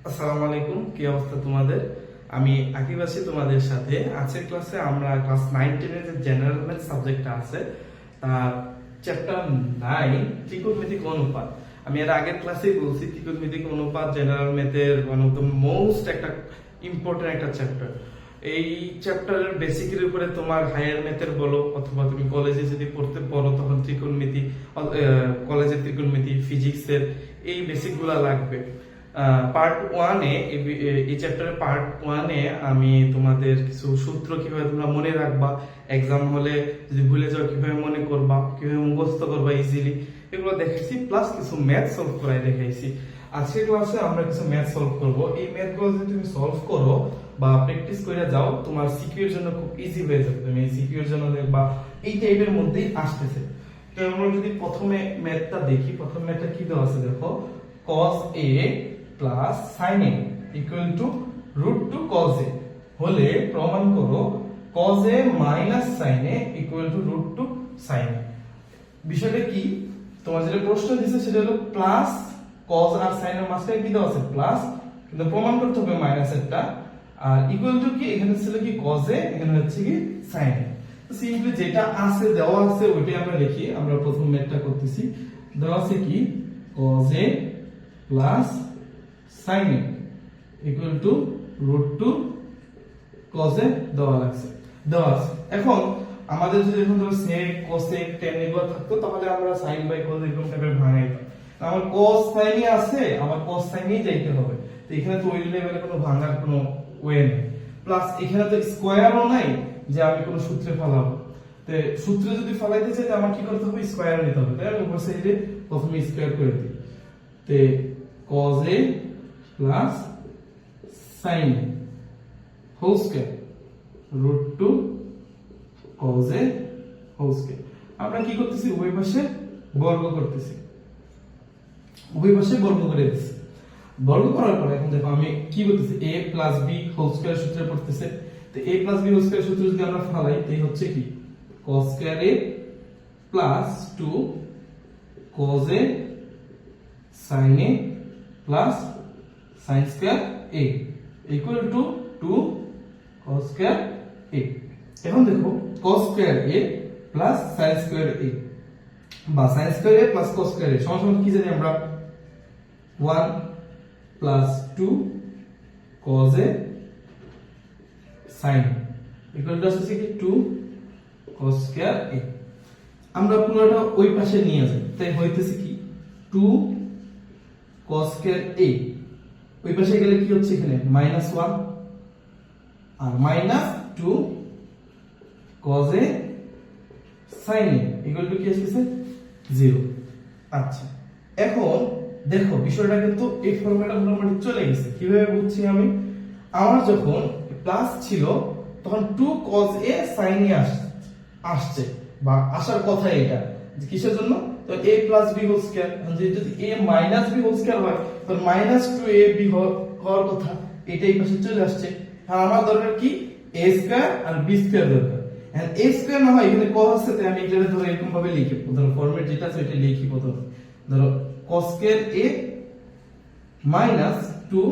আসসালামু আলাইকুম, কি অবস্থা তোমাদের? আমি আকিব আছি তোমাদের সাথে। আজকের ক্লাসে আমরা ক্লাস 9-10 এর যে জেনারেল ম্যাথ সাবজেক্টটা আছে তার চ্যাপ্টার 9 ত্রিকোণমিতিক অনুপাত। আমি এর আগের ক্লাসেই বলছি ত্রিকোণমিতিক অনুপাত জেনারেল ম্যাথের ওয়ান অফ দ্য মোস্ট একটা ইম্পর্টেন্ট একটা চ্যাপ্টার। এই চ্যাপ্টারের বেসিকের উপরে তোমার হায়ার ম্যাথের বলো অথবা তুমি কলেজে যদি পড়তে পড়ো তখন ত্রিকোণমিতি, কলেজের ত্রিকোণমিতি, ফিজিক্সের এই বেসিকগুলো লাগবে। পার্ট ওয়ানে, এই চ্যাপ্টারের পার্ট ওয়ানে আমি তোমাদের কিছু সূত্র কিভাবে তোমরা মনে রাখবা, এক্সাম হলে যদি ভুলে যাও কিভাবে মনে করবা, কিভাবে মুখস্থ করবা ইজিলি, এগুলো দেখাইছি। প্লাস কিছু ম্যাথ সলভ করাই দেখাইছি। আজকের ক্লাসে আমরা কিছু ম্যাথ সলভ করব। এই ম্যাথগুলো যদি তুমি সলভ করো বা প্র্যাকটিস করে যাও, তোমার সিকিউ এর জন্য খুব ইজি হয়ে যাবে। তুমি এই সিকিউ এর জন্য দেখবা এই টাইপের মধ্যেই আসতেছে। তো আমরা যদি প্রথমে ম্যাথটা দেখি, প্রথম ম্যাথটা কি দেওয়া আছে দেখো, cos a plus sin a equal to √2 cos a হলে প্রমাণ করো cos a minus sin a equal to √2 sin a। বিষয়টা কি, তোমার যেটা প্রশ্ন দিছে সেটা হলো প্লাস cos আর sin এর মাঝখানে কি দেওয়া আছে প্লাস, কিন্তু প্রমাণ করতে হবে মাইনাস এরটা। আর ইকুয়াল টু কি, এখানে ছিল কি cos a, এখানে হচ্ছে কি sin a। তো সিম্পলি যেটা আছে দেওয়া আছে ওইটাই আমরা লিখি। আমরা প্রথম ম্যাথটা করতেছি। দেওয়া আছে কি cos a plus sin a equal to √2 cos a দেওয়া আছে। এখন আমাদের যদি এখন ধরো sec cosec tan এগুলো থাকতো তাহলে আমরা sin বাই cos এরকম টাইপের ভাঙাইতাম। আমার cos sin ই আছে, আমার cos sin ই যাইতে হবে। তো এখানে তো ওই লেভেলে কোনো ভাঙার কোনো ওয়ে নেই। প্লাস এখানে তো স্কয়ারও নাই যে আমি কোনো সূত্রে ফলাবো। তো সূত্রে যদি ফলাইতে চাই আমার কি করতে হবে, স্কয়ার নিতে হবে। তাই আমি উপর সাইডে প্রথমে স্কয়ার করে দিই। তো cos a plus sin a whole square √2 cos a whole square. আমরা কি করতেছি, উভয় পাশে বর্গ করতেছি, উভয় পাশে বর্গ করে দিচ্ছি। বর্গ করার পর এখন দেখো আমি কি বলতেছি, a plus b whole square সূত্রে পড়তেছে। তো a plus b whole square সূত্র যদি আমরা ফলাই তাই হচ্ছে কি cos square a plus 2 cos a sin a plus sin square a equal to 2 cos square a। এখন দেখো cos square a plus sin square a বা sin square a plus cos square a সমান কি জানি আমরা 1 plus 2 cos a sin equal to আসছে কি 2 cos square a। আমরা পুরোটা ওই পাশে নিয়ে যাই, তাই হইতেছে কি 2 cos স্কয়ার a, ওই পাশে গেলে কি হচ্ছে এখানে -1 আর -2 cos a sin a equal to কি আসছে 0। আচ্ছা, এখন দেখো বিষয়টা কিন্তু এই ফর্মুলা মোটামুটি চলে গেছে। কিভাবে বুঝছি আমি, আমার যখন প্লাস ছিল তখন 2 cos a sin a আসছে বা আসার কথা। এটা কিসের জন্য, তো a plus b whole square. যদি a minus b whole square হয় তাহলে -2ab হওয়ার কথা, এটাই পাশে চলে আসছে। আর আমার দরকার কি a স্কয়ার আর b স্কয়ার দরকার। এন্ড a স্কয়ার না হয় এখানে cos আছে, তাই আমি এটা ধরে এরকম ভাবে লিখি। ধরো ফরম্যাট যেটা আছে ওইটা লিখি প্রথমে। ধরো cos square a -2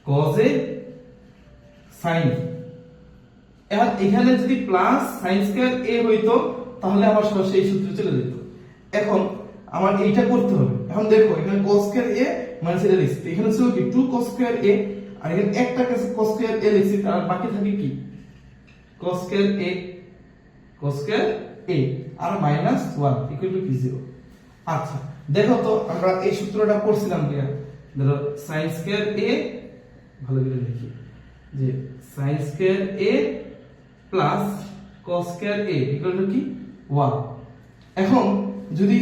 cos a sin a। এখন এখানে যদি প্লাস sin স্কয়ার a হইতো তাহলে আমার সরাসরি এই সূত্রে চলে যেত। এখন আমার এইটা করতে হবে। এখন দেখো এখানে cos স্কয়ার a মানে সেটা লিখছি, এখানে ছিল কি 2 cos স্কয়ার a, আর এখানে একটা কাছে cos স্কয়ার a লিখছি, আর বাকি থাকে কি cos স্কয়ার a আর -1 ইকুয়াল টু কি 0। আচ্ছা দেখো তো আমরা এই সূত্রটা পড়ছিলাম কি, ধরো sin স্কয়ার a, ভালো করে লিখি যে sin square a plus cos square a equal to কি 1। এখন যদি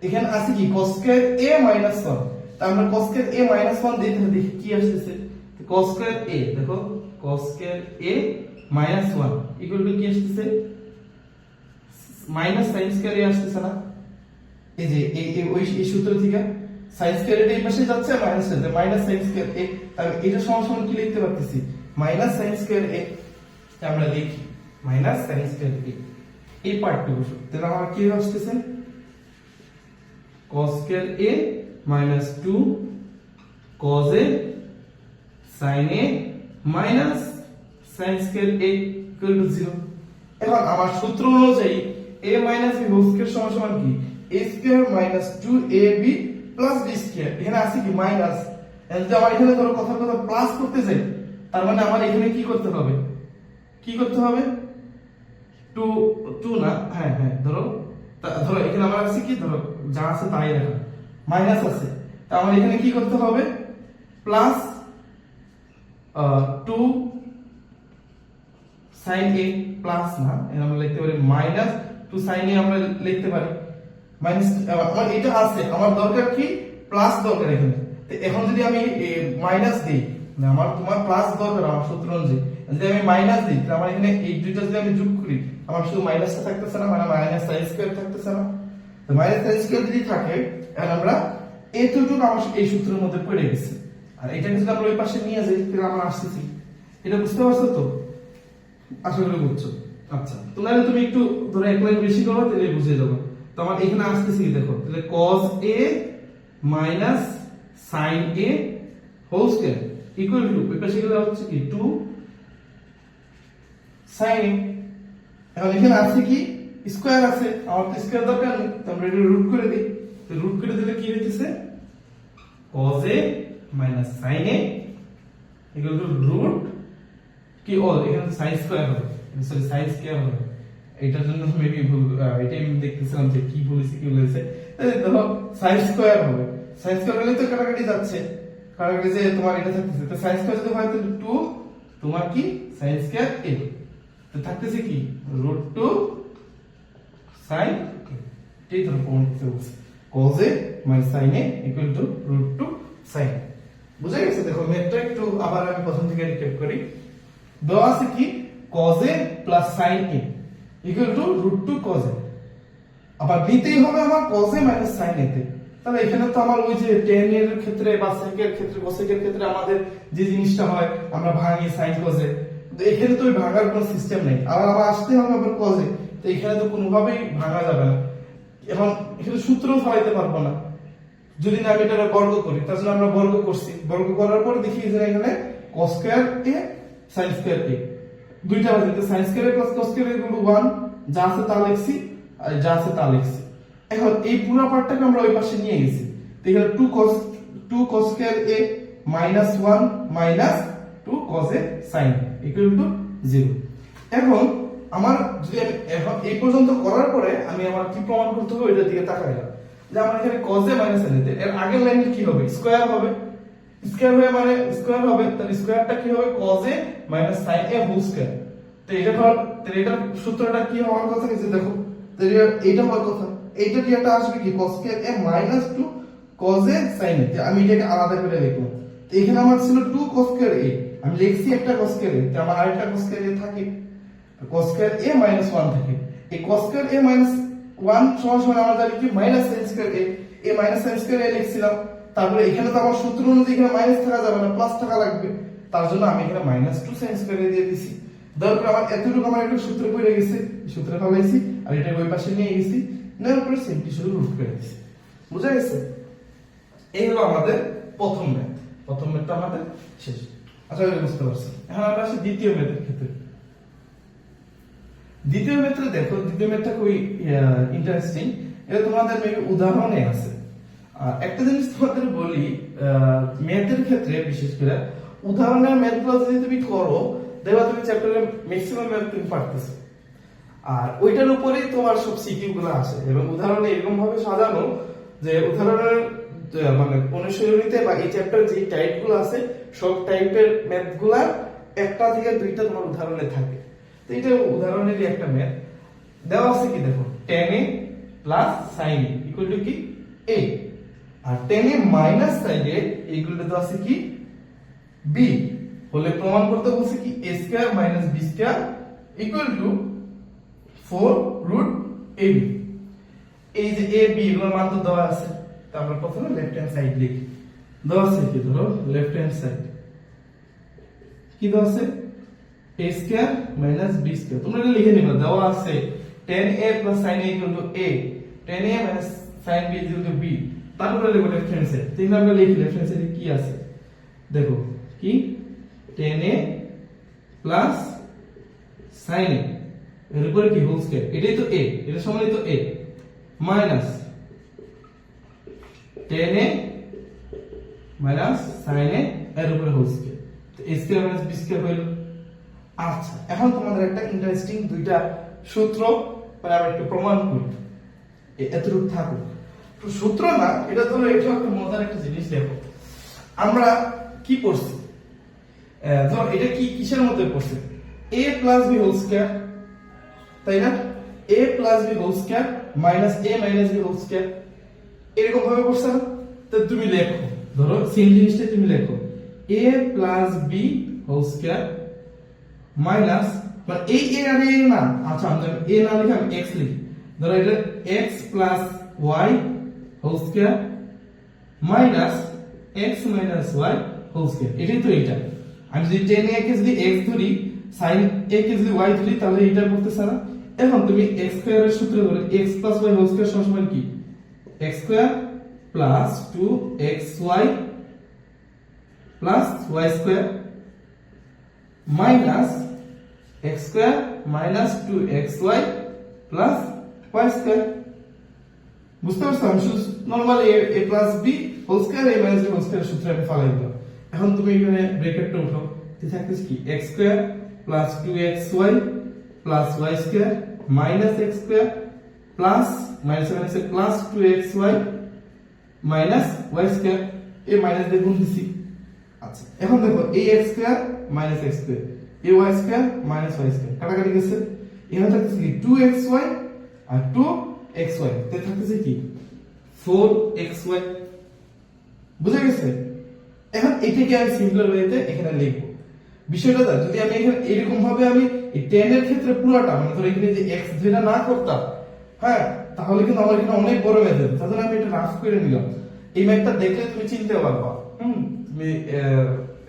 এখানে আছে কি cos স্কয়ার a -1, তা আমরা cos স্কয়ার a -1 দিই তাহলে দেখি কি আসছে। cos স্কয়ার a, দেখো cos square a -1 equal to কি আসছে sin স্কয়ার a আসছে না। এই যে এই সূত্র থেকে sin স্কয়ার a এই পাশে যাচ্ছে মাইনাস সাথে sin স্কয়ার a, তাহলে এটা সমান কি লিখতে পারতেছি sin স্কয়ার a। আমরা লিখি sin স্কয়ার a এই পার্টটুকু। তাহলে আমার কি আসছে cos square a -2 cos a sin a minus sin square a equal to 0। এখন আমার সূত্র অনুযায়ী a minus b whole square সমান সমান কি a square minus 2ab plus b square। এখানে আছে কি মাইনাস, যদি আমার এখানে ধরো কথা প্লাস করতে যাই তার মানে আমার এখানে কি করতে হবে 2 না, হ্যাঁ ধরো এখানে আমার আছে কি ধরো যা আছে তাই রাখা, মাইনাস আছে, তা আমার এখানে কি করতে হবে প্লাস 2 sin a প্লাস না, আমরা লিখতে পারি মাইনাস 2 sin a আমরা লিখতে পারি মাইনাস। আমার এটা আছে, আমার দরকার কি প্লাস দরকার এখানে। তো এখন যদি আমি মাইনাস দিই, না আমার তোমার প্লাস দরকার আমার সূত্র অনুযায়ী, যদি আমি মাইনাস দিই তাহলে আমার এখানে এই দুইটা যদি আমি যোগ করি আমার শুধু মাইনাসটা থাকতেছে না, মানে মাইনাস sin স্কয়ার থাকতেছে না। তো মাইনাস sin স্কয়ার যদি থাকে এখন আমরা এতটুকু আমার এই সূত্রের মধ্যে পড়ে গেছে, আর এটাকে যদি আমরা ওই পাশে নিয়ে যাই তাহলে আমরা আসতেছি। এটা বুঝতে পারছো তো? আশা করি বুঝছো। আচ্ছা, তুমি একটু ধরো এক লাইন বেশি করো তাহলে বুঝে যাবে। তো আমার এখানে আসতেছি দেখো, তাহলে cos a minus sin a whole square equal to ওই পাশে গেলে হচ্ছে কি 2 sin a। এখন এখানে আছে কি স্কয়ার আছে, আমার তো স্কয়ার দরকার নেই, তো আমরা এটা রুট করে দিই। তো রুট করে দিলে কি হইতেছে cos a minus sin a equal to root কি এখানে sin স্কয়ার হবে, সরি sin স্কয়ার হবে। এটার জন্য মেবি ভুল, এটাই আমি দেখতেছিলাম যে কি বলেছে ধরো sin স্কয়ার হবে। sin স্কয়ার হলে তো কাটাকাটি যাচ্ছে, কাটাকাটি যে তোমার এটা থাকতেছে, তো sin স্কয়ার যদি হয় তাহলে 2 তোমার কি sin স্কয়ার a, তো থাকতেছে কি √2 sin a। এই ধরো প্রমাণ করতে বলছে cos a minus sin a equal to √2 sin a। বুঝা গেছে? দেখো ম্যাথটা একটু আবার আমি প্রথম থেকে রিক্যাপ করি। দেওয়া আছে কি cos a plus sin a equal to √2 cos a, আবার নিতেই হবে আমার cos a minus sin a তে। তাহলে এখানে তো আমার ওই যে tan এর ক্ষেত্রে বা sec এর ক্ষেত্রে cosec এর ক্ষেত্রে আমাদের যে জিনিসটা হয় আমরা ভাঙি sin cos a, তো এখানে তো ওই ভাঙার কোনো সিস্টেম নেই, আবার আসতে হবে আবার cos a, তো এখানে তো কোনোভাবেই ভাঙা যাবে না। এখন এখানে সূত্র ফলাইতে পারবো না যদি না আমি এটা বর্গ করি, তার জন্য আমরা বর্গ করছি। বর্গ করার পর দেখি যে এখানে cos square a sin square a দুইটা আছে, তো sin square a plus cos square a equal to 1, যা আছে তা লিখছি আর যা আছে তা লিখছি। এখন এই পুরো পার্টটাকে আমরা ওই পাশে নিয়ে গেছি, তো এখানে 2 cos square a minus 1 minus 2 cos a sin equal to 0। এখন আমার যদি আমি এখন এই পর্যন্ত করার পরে আমি আমার কি প্রমাণ করতে হবে ওইটার দিকে তাকাইলাম, যে আমার এখানে cos a minus sin a, এর আগের লাইনে কি হবে স্কয়ার হবে, স্কয়ার হয়ে মানে স্কয়ার হবে, তাহলে স্কয়ারটা কি হবে cos a minus sin a whole square। তো এটা ধর, তাহলে এটা সূত্রটা কি হওয়ার কথা আছে দেখো, তাহলে এইটা হওয়ার কথা, এইটা কি একটা আসবে কি cos square a minus 2 cos a sin a। আমি এটাকে আলাদা করে লিখলাম, তো এখানে আমার ছিল 2 cos square a, আমি লিখছি একটা cos square a, তো আমার আরেকটা cos square a থাকে, cos square a minus 1 থাকে। এই cos square a minus 1 সমান আমরা জানি কি minus sin square a, a minus sin square a লিখছিলাম। তারপরে এখানে তো আমার সূত্র অনুযায়ী এখানে মাইনাস থাকা যাবে না, প্লাস থাকা লাগবে, তার জন্য আমি এখানে -2 sin square a দিয়ে দিছি। তারপর আমার এতটুকু আমার একটা সূত্র পড়ে গেছে, সূত্র ফলাইছি আর এটা ওই পাশে নিয়ে গেছি, নেওয়ার পরে সিম্পলি শুধু রুট করে দিছি। বুঝা গেছে? এই হলো আমাদের প্রথম ম্যাথ, প্রথম ম্যাথটা আমাদের শেষ। আশা করি বুঝতে পারছো। এখন আমরা আসি দ্বিতীয় ম্যাথের ক্ষেত্রে। দ্বিতীয় ম্যাথে দেখো, দ্বিতীয় ম্যাথটা খুবই ইন্টারেস্টিং, এটা তোমাদের মেবি উদাহরণে আছে। আর একটা জিনিস তোমাদের বলি, ম্যাথের ক্ষেত্রে বিশেষ করে উদাহরণের ম্যাথগুলো যদি তুমি করো দেখবা তুমি চ্যাপ্টারের ম্যাক্সিমাম ম্যাথ তুমি পারতেছো, আর ওইটার উপরেই তোমার সব সিকিউ গুলো আসে। এবং উদাহরণে এরকম ভাবে সাজানো যে উদাহরণের মানে অনুশীলনীতে বা এই চ্যাপ্টার যে টাইপগুলো আছে সব টাইপের ম্যাথগুলা একটা থেকে দুইটা তোমার উদাহরণে থাকে। তো এটা উদাহরণেরই একটা ম্যাথ দেওয়া আছে কি দেখো, tan a plus sin a equal to কি a, R tan a minus sin a equal to দেওয়া আছে কি b, বলে প্রমাণ করতে বলছে কি a square minus b square equal to 4 root ab। এই যে a b এগুলোর মান তো দেওয়া আছে, তো আমরা প্রথমে লেফট হ্যান্ড সাইড লিখি। দেওয়া আছে কি ধরো লেফট হ্যান্ড সাইড কি দেওয়া আছে a square minus b square, তোমরা এটা লিখে নিবা। দেওয়া আছে tan a plus sin a equal to a, tan a minus sin b equal to b, তারপরে লিখব লেফট হ্যান্ড সাইড। তাহলে আমরা লিখি লেফট হ্যান্ড সাইডে কি আছে, দেখো কি tan a plus sin a এর উপরে কি হোল স্কয়ার, এটাই তো a, এটা সমানই তো a minus tan a minus sin a এর উপরে হোল স্কয়ার, তো a square minus b square হইল। আচ্ছা এখন তোমাদের একটা ইন্টারেস্টিং দুইটা সূত্র মানে আমরা একটু প্রমাণ করি, এতটুকু থাকুক। তো সূত্র না, এটা ধরো এটা একটা মজার একটা জিনিস। দেখো আমরা কি পড়ছি, ধর এটা কি কিসের মধ্যে পড়ছে, a plus b whole square, তাই না? a plus b whole square minus a minus b whole square, এরকম ভাবে পড়ছে না? তো তুমি লেখো, ধরো সেম জিনিসটা তুমি লেখো a plus b whole square minus, মানে এই a আর a না, আচ্ছা আমি a না লিখে আমি x লিখি, ধরো এটা x plus y whole square minus x minus y whole square, এটাই তো এটা। আমি যদি tan a কে যদি x ধরি, sin a কে যদি y ধরি, তাহলে এটা করতেছে না? এখন তুমি x স্কয়ারের সূত্র ধরে x plus y whole square সমান কি, x square plus 2xy plus y square minus x square minus 2xy plus y square. বুঝতে পারছো? আমি শুধু normal a plus b whole square a minus b whole square সূত্র আমি ফালাই দিলাম। এখন তুমি এখানে ব্র্যাকেটটা উঠাও, কি থাকতেছে কি x square plus 2xy plus y square minus x square plus minus minus plus 2xy minus y square, এই মাইনাস দিয়ে গুণ দিছি। আচ্ছা এখন দেখো এই x square minus x square, এই y square minus y square কাটাকাটি গেছে, এখানে থাকতেছে কি 2xy আর 2xy, তে থাকতেছে কি 4xy। বুঝা গেছে? এখন এটাকে আমি সিম্পল ওয়েতে এখানে লিখবো। বিষয়টা যদি আমি এখানে এরকম ভাবে আমি এই tan এর ক্ষেত্রে পুরোটা মানে ধরো এখানে যে x ধরে না করতাম, হ্যাঁ, তাহলে কিন্তু আমার এখানে অনেক বড় ম্যাথ হতো। তাহলে আমি এটা রাফ করে নিলাম, এই ম্যাথটা দেখলে তুমি চিনতে পারবা। তুমি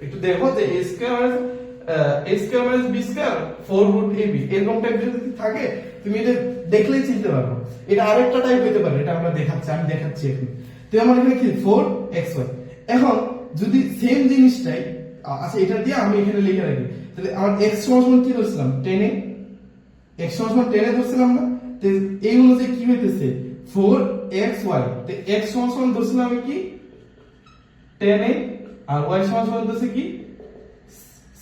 একটু দেখো যে a square minus b square 4 root ab এরকম টাইপ যদি থাকে, তুমি এটা দেখলেই চিনতে পারবে। এটা আরেকটা টাইপ হতে পারে, এটা আমরা দেখাচ্ছি, আমি দেখাচ্ছি এখন। তো আমার এখানে কি 4xy। এখন যদি সেম জিনিসটাই, আচ্ছা এটা দিয়ে আমি এখানে লিখে রাখি, তাহলে আমার x সমান কি ধরছিলাম 10 এ, x সমান 10 এ ধরছিলাম না? তো এই অনুযায়ী কি হইতেছে 4xy, তো x সমান ধরছিলাম আমি কি 10 এ, আর y সমান ধরছে কি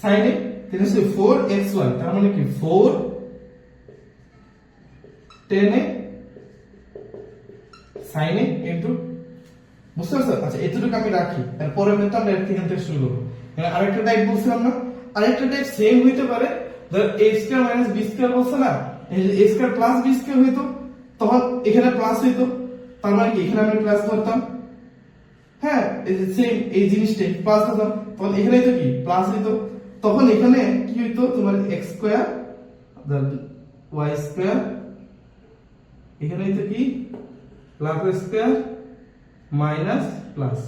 sin এ, তাহলে হচ্ছে 4xy, তার মানে কি 4 10 এ sin এ ইনটু, বুঝতে পারছো? আচ্ছা এতটুকু আমি রাখি, এরপরে কিন্তু আমরা এখান থেকে শুরু করব। মানে আরেকটা টাইপ বলছিলাম না, আরেকটা টাইপ সেম হইতে পারে, ধর a square minus b square বলছ না, এই যে a square plus b square হইতো, তখন এখানে প্লাস হইতো, তার মানে কি এখানে আমি প্লাস ধরতাম, হ্যাঁ, এই যে সেম এই জিনিসটাই প্লাস ধরতাম, তখন এখানে তো কি প্লাস হইতো, তখন এখানে কি হইতো তোমার x স্কয়ার y স্কয়ার, এখানে হইতো কি plus square minus plus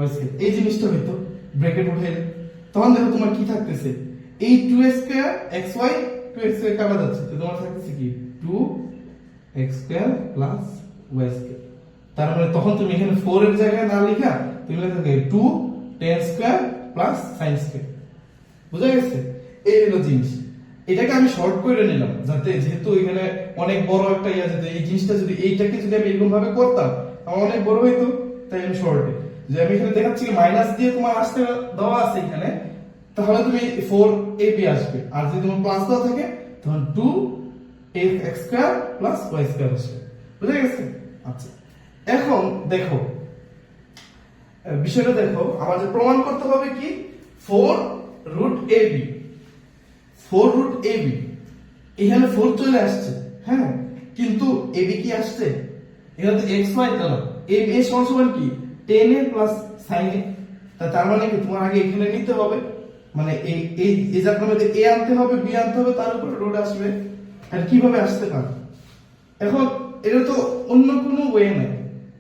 y square, এই জিনিসটা হইতো ব্র্যাকেট উঠে। তখন দেখো তোমার কি থাকতেছে, এই 2 স্কয়ার xy 2x স্কয়ার কাটা যাচ্ছে, তো তোমার থাকতেছে কি 2x square plus y square. তার মানে তখন তুমি এখানে 4 এর জায়গায় না লিখা তুমি লিখবে 2 tan square plus sin square. বুঝা গেছে? এই হলো জিনিস। এটাকে আমি শর্ট করে নিলাম, যাতে যেহেতু এখানে অনেক বড় একটা ইয়া, যাতে এই জিনিসটা যদি এইটাকে যদি আমি এরকম ভাবে করতাম আমার অনেক বড় হইতো, তাই আমি শর্টে যে আমি এখানে দেখাচ্ছি কি মাইনাস দিয়ে তোমার আসতে দেওয়া আছে এখানে, তাহলে তুমি 4ab আসবে, আর যদি তোমার প্লাস দেওয়া থাকে তখন 2x square plus y square আসবে। বুঝা গেছে? আচ্ছা এখন দেখো বিষয়টা দেখো, আমাদের প্রমাণ করতে হবে কি 4 রুট ab, 4 রুট ab, এখানে 4 চলে আসছে, হ্যাঁ, কিন্তু ab কি আসছে, এখানে তো xy তো না, ab এর সমান কি 10 a প্লাস sin a, তার মানে কি তোমার আগে এখানে নিতে হবে, মানে এই এই এই জায়গার মধ্যে a আনতে হবে, b আনতে হবে, তার উপরে রুট আসবে। আর কিভাবে আসতে পারে, এখন এটা তো অন্য কোনো ওয়ে নাই,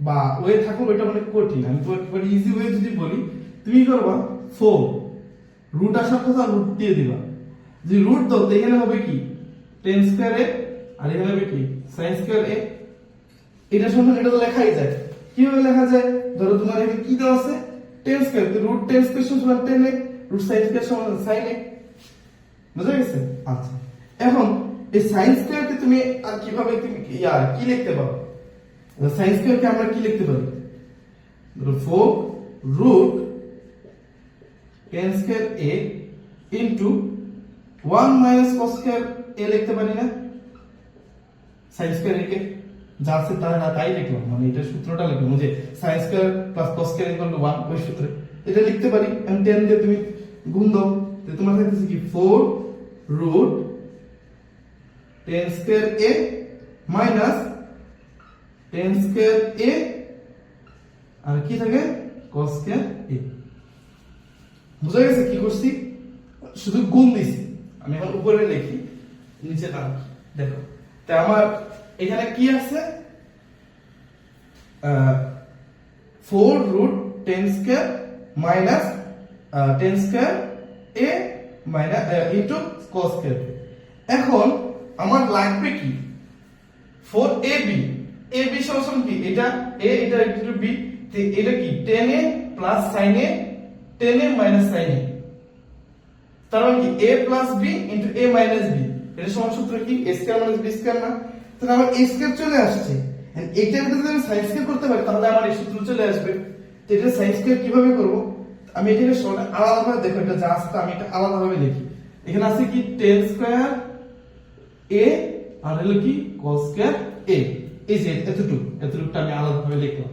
বা ওয়ে থাকো এটা অনেক কঠিন। আমি তো একবার ইজি ওয়ে যদি বলি, তুমি করবা 4 রুট আসার কথা রুট দিয়ে দিবা, যদি রুট দাও তো এখানে হবে কি tan স্কয়ার a, আর এখানে হবে কি sin স্কয়ার a। এটা সমান এটা তো লেখাই যায়, কিভাবে লেখা যায়, ধরো তোমার এখানে কি দেওয়া আছে tan square, root tan square সমান 10a, রুট সাইন স্কয়ার সমান sin a। বুঝা গেছে? আচ্ছা, এখন এই সাইন স্কয়ারকে তুমি আর কিভাবে তুমি কি লিখতে পারো? সাইন স্কয়ারকে আমরা কি লিখতে পারি? 4 root 10 square a into 1 minus cos square a লিখতে পারি না? সাইন স্কয়ার a কে যা আছে তাই লিখলাম, মানে এটা সূত্রটা লিখলাম যে sin square plus cos square equal to 1, ওই সূত্রে এটা লিখতে পারি। এন্ড 10 দিয়ে তুমি গুণ দাও, তো তোমার থাকতেছে কি 4 root 10 square a minus 10 square a আর কি থাকে cos স্কয়ার a। বুঝা গেছে কি করছি? শুধু গুণ দিছি। আমি এখন উপরে লিখি, নিচে না দেখো। তো আমার এখানে কি আছে? 4 root 10 square minus 10 square a minus into cos square. এখন আমার লাগবে কি? 4ab, ab সমান কি? এটা a, এটা ইনটু b, তো এটা কি 10a plus sin a, 10a minus sin a, তার মানে কি a plus b into a minus b। এটা সমান সূত্র কি? a square minus b square না? তাহলে আমার a স্কয়ার চলে আসছে, এন্ড এটার যদি আমি sin স্কয়ার করতে পারি তাহলে আমার এই সূত্র চলে আসবে। তো এটা sin স্কয়ার কিভাবে করব? আমি এটাকে সরল আলাদাভাবে দেখো, এটা যা আছে আমি এটা আলাদাভাবে লিখি। এখানে আছে কি 10 স্কয়ার a আর হলো কি cos স্কয়ার a। এই যে এতটুকুটা আমি আলাদাভাবে লিখলাম।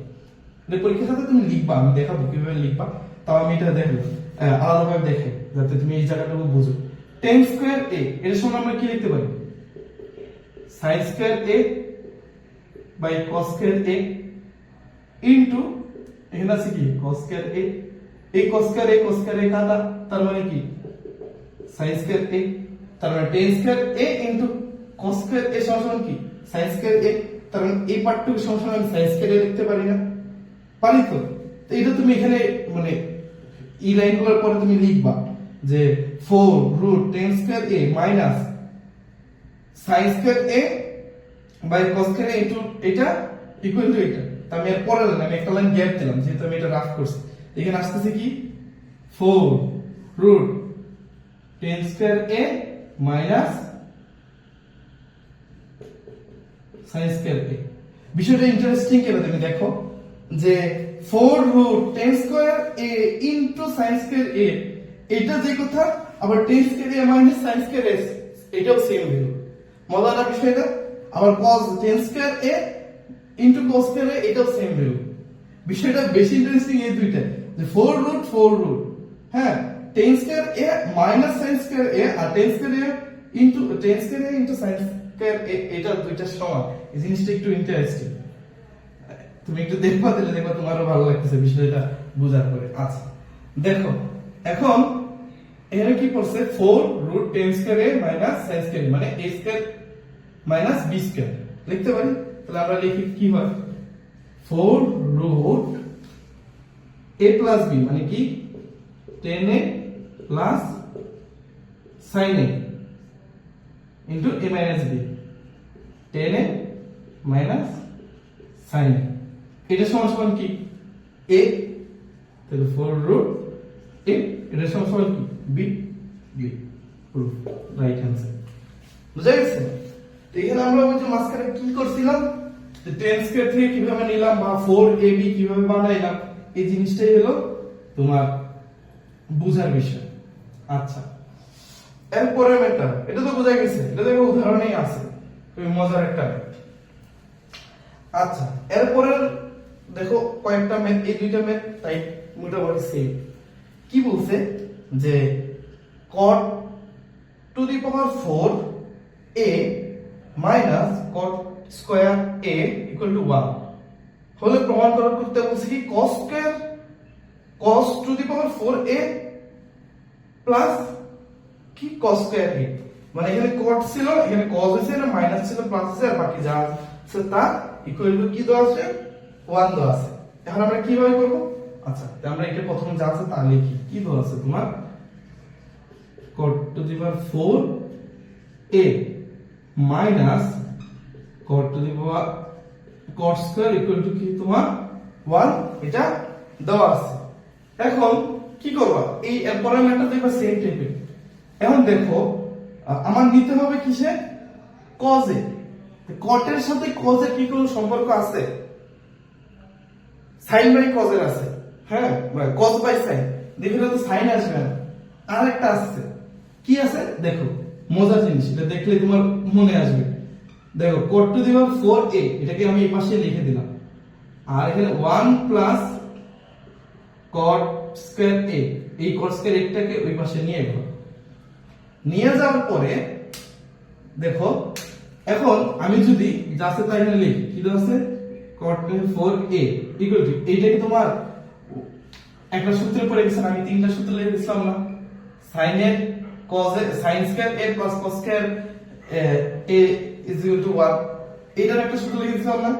এটা পরীক্ষার সাথে তুমি লিখবা, আমি দেখাবো কিভাবে লিখবা, তাও আমি এটা দেখলাম আলাদাভাবে দেখে যাতে তুমি এই জায়গাটাকে বুঝো। 10 স্কয়ার a এর সমান আমরা কি লিখতে পারি? sin square a by cos square a into এখানে আছে কি cos স্কয়ার a, এই cos স্কয়ার a কাটা, তার মানে কি sin স্কয়ার a, তার মানে 10 square a into cos square a সমান কি sin স্কয়ার a, তার মানে এই পার্টটুকু সমান আমি sin স্কয়ার a লিখতে পারি না? পারি তো। তো এটা তুমি এখানে মানে এই লাইনগুলোর পরে তুমি লিখবা যে 4 root 10 square a minus sin square a by cos square a into এটা ইকুয়াল টু এটা। তা আমি এর পরে আমি একটা লাইন গ্যাপ দিলাম যেহেতু আমি এটা রাফ করছি। এখানে আসতেছে কি 4 root 10 square a minus sin square a। বিষয়টা ইন্টারেস্টিং কেন তুমি দেখো যে 4 root 10 square a into sin square a, এটা যে কথা, আবার 10 square a minus sin square a এটাও সেম ভ্যালু। মজার বিষয়টা আবার cos 10 square a into cos square a এটাও সেম ভ্যালু। বিষয়টা বেশি ইন্টারেস্টিং এই দুইটা যে 4 রুট হ্যাঁ 10 square a minus sin square a আর 10 square a into sin square a এটা দুইটা সমান। এই জিনিসটা একটু ইন্টারেস্টিং, তুমি একটু দেখবা, তাহলে দেখবা তোমারও ভালো লাগতেছে বিষয়টা বোঝার পরে। আচ্ছা দেখো এখন এখানে কি করছে 4 root 10 square a minus sin square a, মানে a square minus b square লিখতে পারি। তাহলে আমরা লিখি কি হয় 4 রুট a প্লাস b মানে কি 10a plus sin a into a minus b, 10a minus sin a, এটা সমান কি a, তাহলে 4 রুট a, এটা সমান কি b, প্রুফ রাইট অ্যান্সার। বুঝা গেছে? তো এখানে আমরা ওই যে মাঝখানে কি করছিলাম, 10 স্কয়ার থেকে কিভাবে নিলাম বা 4ab কিভাবে বানাইলাম, এই জিনিসটাই হলো তোমার বুঝার বিষয়। আচ্ছা এরপরে মেটা এটা তো বোঝা গেছে, এটা দেখো উদাহরণেই আছে, খুবই মজার একটা। আচ্ছা এরপরে দেখো কয়েকটা ম্যাথ, এই দুইটা ম্যাথ তাই মোটামুটি সেম। কি বলছে যে cot two the power 4a minus cot square a equal to 1 হলে প্রমাণ করতে বলছে কি cos square cos to the power 4a plus কি cos স্কয়ার a, মানে এখানে cot ছিল, এখানে cos আছে, না মাইনাস ছিল, প্লাস আছে, আর বাকি যা আছে তা ইকুয়াল টু কি দেওয়া আছে 1 দেওয়া আছে। এখন আমরা কিভাবে করব? আচ্ছা তো আমরা এটা প্রথমে যা আছে তা লিখি। কি দেওয়া আছে তোমার cot two the power 4a minus cot two the power cot square equal to কি তোমার 1, এটা দেওয়া আছে। এখন কি করবা, এই পরের ম্যাথটা দেখবা সেম টাইপের। এখন দেখো আমার নিতে হবে কিসে, কজে। কটের সাথে কজের কি কোনো সম্পর্ক আছে? সাইন বাই কজের আছে, হ্যাঁ, কজ বাই সাইন। দেখো তো সাইন আসবে না, আর একটা আসছে, কি আছে দেখো, মজার জিনিস, এটা দেখলে তোমার মনে আসবে। দেখো cot two the power 4a, এটাকে আমি এই পাশে লিখে দিলাম, আর এখানে 1 প্লাস cot স্কয়ার a, এই cot স্কয়ার a টাকে ওই পাশে নিয়ে যাবো। নিয়ে যাওয়ার পরে দেখো এখন আমি যদি যাচ্ছে তাই এখানে লিখি, কি আছে cot 4a ইকুয়াল টু, এইটাকে তোমার একটা সূত্রে পড়ে গেছেন, আমি তিনটা সূত্র লিখে দিছিলাম না, sin a cos a sin square a plus cos square a is equal to 1, এটার একটা সূত্র লিখে দিছিলাম না,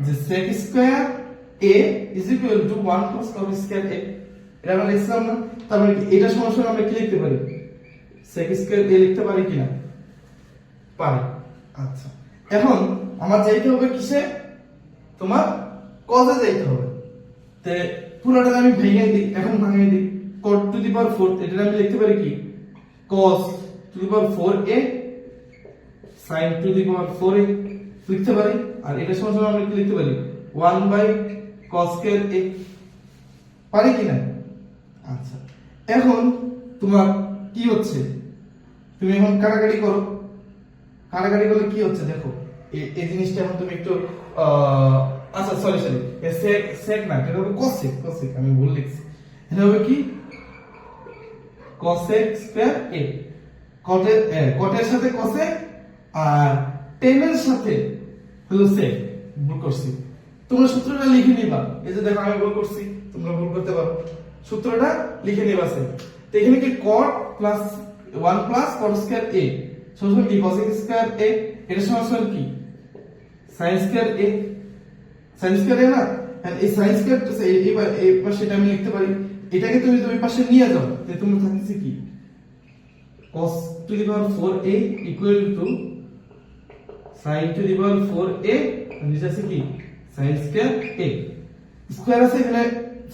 যে sec square a is equal to 1 plus cos square a, এটা আমরা লিখছিলাম না। তার মানে এটা সমান আমরা কি লিখতে পারি, sec স্কয়ার a লিখতে পারি কিনা, পারি। আচ্ছা, এখন আমার যাইতে হবে কিসে, তোমার কজে যাইতে হবে। তে পুরোটা আমি ভেঙে দিই, এখন ভাঙিয়ে দিই, cot টু দি পাওয়ার 4, এটা আমি লিখতে পারি কি, cos to the power 4a sin to the power 4a লিখতে পারি। আর এটা সমান আমরা কি লিখতে পারি, 1 বাই cos স্কয়ার a, পারি কিনা। আচ্ছা, এখন তোমার কি হচ্ছে, তুমি এখন কাটাকাটি করো, কাটাকাটি করলে কি হচ্ছে দেখো, এই জিনিসটা এখন তুমি একটু আচ্ছা সরি sec sec না, এটা হবে cosec, cosec আমি ভুল লিখছি, এটা হবে কি cosec স্কয়ার a, cot-এর সাথে cosec আর tan এর সাথে হলো sec, ভুল করছি, তোমরা সূত্রটা লিখে নিবা, এই যে দেখো আমি ভুল করছি, তোমরা ভুল করতে পারো, সূত্রটা লিখে নিবা সে। তো এখানে কি cot plus 1 plus cot square a সমান কি cosec স্কয়ার a, এটা সমান কি sin square a, sin square a না, আর এই sin স্কয়ার এবার এই পাশে এটা আমি লিখতে পারি, এটাকে তুমি ওই পাশে নিয়ে যাও, তাহলে তুমি থাকছে কি cos to the power 4a equal to sin to the power 4a, আর নিচে আছে কি sin স্কয়ার a, স্কয়ার আছে এখানে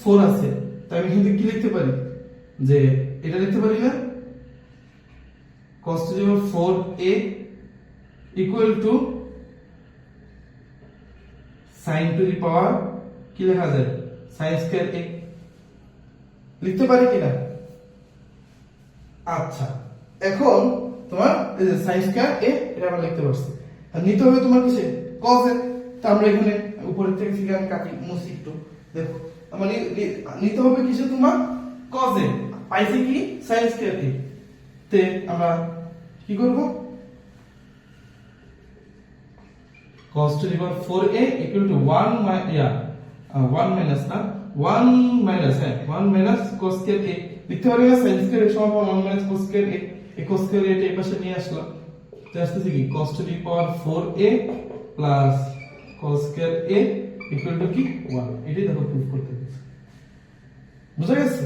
4 আছে, তাই আমি কিন্তু কি লিখতে পারি, যে এটা লিখতে পারি না, cos to the power 4a equal to sin to the power কি লেখা যায় sin স্কয়ার a, লিখতে পারি কিনা। আচ্ছা, এখন তোমার এই যে sin স্কয়ার a এটা আমরা লিখতে পারছি, আর নিতে হবে তোমার কিসে, cos এ। তো আমরা এখানে উপরের থেকে ফিগার কাটি মুছি একটু, দেখো আমরা নিতে হবে কিসে, তোমার cos এ, পাইছি কি sin স্কয়ার a, তে আমরা কি করব, cos to the power 4a equal to 1 minus না 1 minus 1 minus cos square a লিখতে পারি না, sin square a সমান 1 minus cos square a, এই cos square a টা এই পাশে নিয়ে আসলাম, তো আসছে কি cos to the power 4a plus cos square a equal to কি 1, এটাই দেখো প্রুফ করতে গেছি, বুঝা গেছে।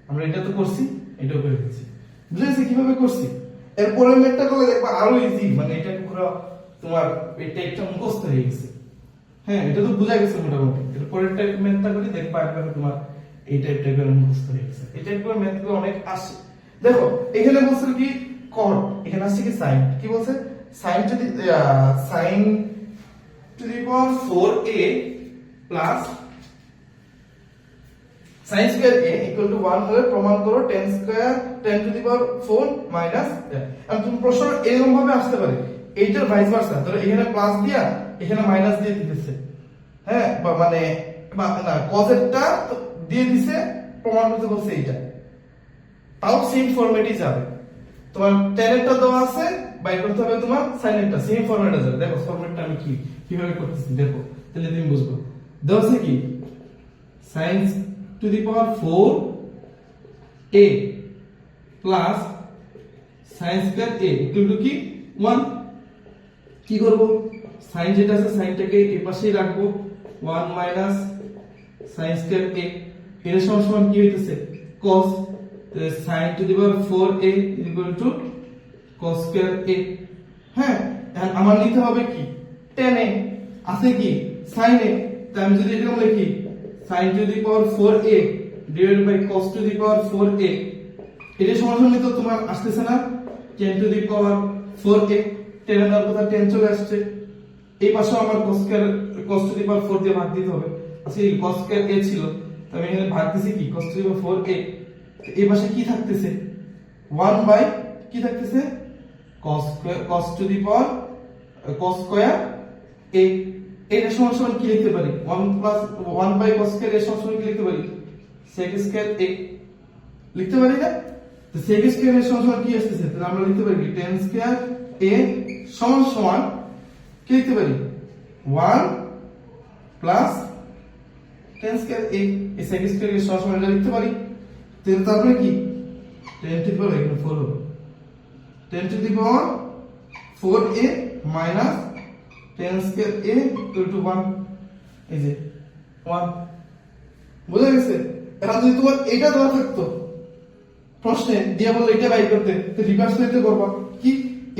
আমরা এটা তো করছি, এটাও করে দিয়েছি, বুঝা গেছে কিভাবে করছি। এরপরে ম্যাথটা করলে দেখবা আরো ইজি, মানে এটা পুরো তোমার এই টাইপটা মুখস্থ হয়ে গেছে, হ্যাঁ এটা তো বোঝা গেছে মোটামুটি। এরপরের টাইপ ম্যাথটা করি, দেখবা একবারে তোমার এই টাইপের মুখস্থ হয়ে গেছে। এই টাইপের ম্যাথগুলো অনেক আসে। দেখো এখানে বলছে কি cot, এখানে আসছে কি sin, কি বলছে sin to the power 4a plus sin square a equal to 1 হলে প্রমাণ করো tan square tan to the power 4 minus, আর তুমি প্রশ্ন এরকম ভাবে আসতে পারে, এইটার ভাইস ভার্সা, ধরো এখানে প্লাস দিয়া এখানে মাইনাস দিয়ে দিতেছে, হ্যাঁ, বা মানে না cos এরটা দিয়ে দিছে, প্রমাণ করতে বলছে এইটা, তাও সেম ফরম্যাটই যাবে। তোমার tan এরটা দেওয়া আছে, বাই করতে হবে তোমার sin এরটা, সেম ফরম্যাটে যাবে। দেখো ফরম্যাটটা আমি কিভাবে করতেছি দেখো, তাহলে তুমি বুঝবে। দেওয়া আছে কি sin to the power 4a plus sin square a equal to কি 1, কি করব, sin যেটা আছে সাইনটাকে এই পাশেই রাখবো, 1 মাইনাস sin স্কয়ার a, এর সমান কি হইতেছে cos, sin to the power 4a equal two cos square a, হ্যাঁ। এখন আমার নিতে হবে কি tan a, আছে কি sin a, তাই আমি যদি এরকম লিখি sin to the power 4a divided by cos to the power 4a, এটা সমানুপাতিক তো তোমার আসতেছে না 10 টু দি পাওয়ার 4a, 10 এর কথা 10 চলে আসছে, এই পাশে আমার cos টু দি পাওয়ার 4 দিয়ে ভাগ দিতে হবে, আচ্ছা এই cos স্কয়ার a ছিল, আমি এখানে ভাগ দিছি কি cos to the power 4a, এই পাশে কি থাকতেছে 1 বাই কি থাকতেছে cos to the power cos square a, এটা সমান কি লিখতে পারি 1 বাই cos স্কয়ার a সমান কি লিখতে পারি sec স্কয়ার a লিখতে পারি না, তো sec স্কয়ার a সমান কি আসছে, তাহলে আমরা লিখতে পারি tan স্কয়ার a সমান কি লিখতে পারি 1 প্লাস tan স্কয়ার a, এই sec স্কয়ার a সমান এটা লিখতে পারি, তারপরে কি 10 টু দি পাওয়ার এখানে 4 হবে 10 two the power 4a minus tan square a equal to 1, এই যে 1, বুঝা গেছে। এখন যদি তোমার এটা দেওয়া থাকতো প্রশ্নে দিয়া বললো এটা বাই করতে, তো রিভার্স নিতে করবা কি,